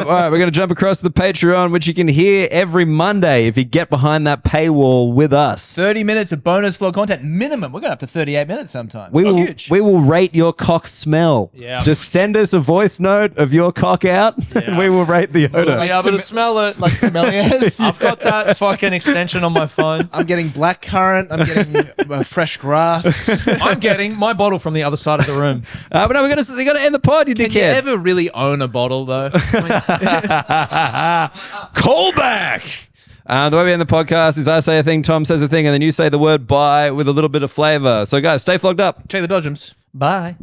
right, we're going to jump across to the Patreon, which you can hear every Monday if you get behind that paywall with us. 30 minutes of bonus Flog content minimum. We're going up to 38 minutes sometimes. We It's will, huge. we will rate your cock smell. Yeah. Just send us a voice note of your cock out, and we will rate the odor. Be able to smell it. like sommeliers. I've got that fucking extension on my phone. I'm getting black currant. I'm getting fresh grass. I'm getting my bottle from the other side of the room. But no, we're going to end the pod, you Can you dickhead. ever really own a bottle though? Callback. The way we end the podcast is I say a thing, Tom says a thing, and then you say the word bye with a little bit of flavor. So guys, stay flogged up. Check the dodgems. Bye.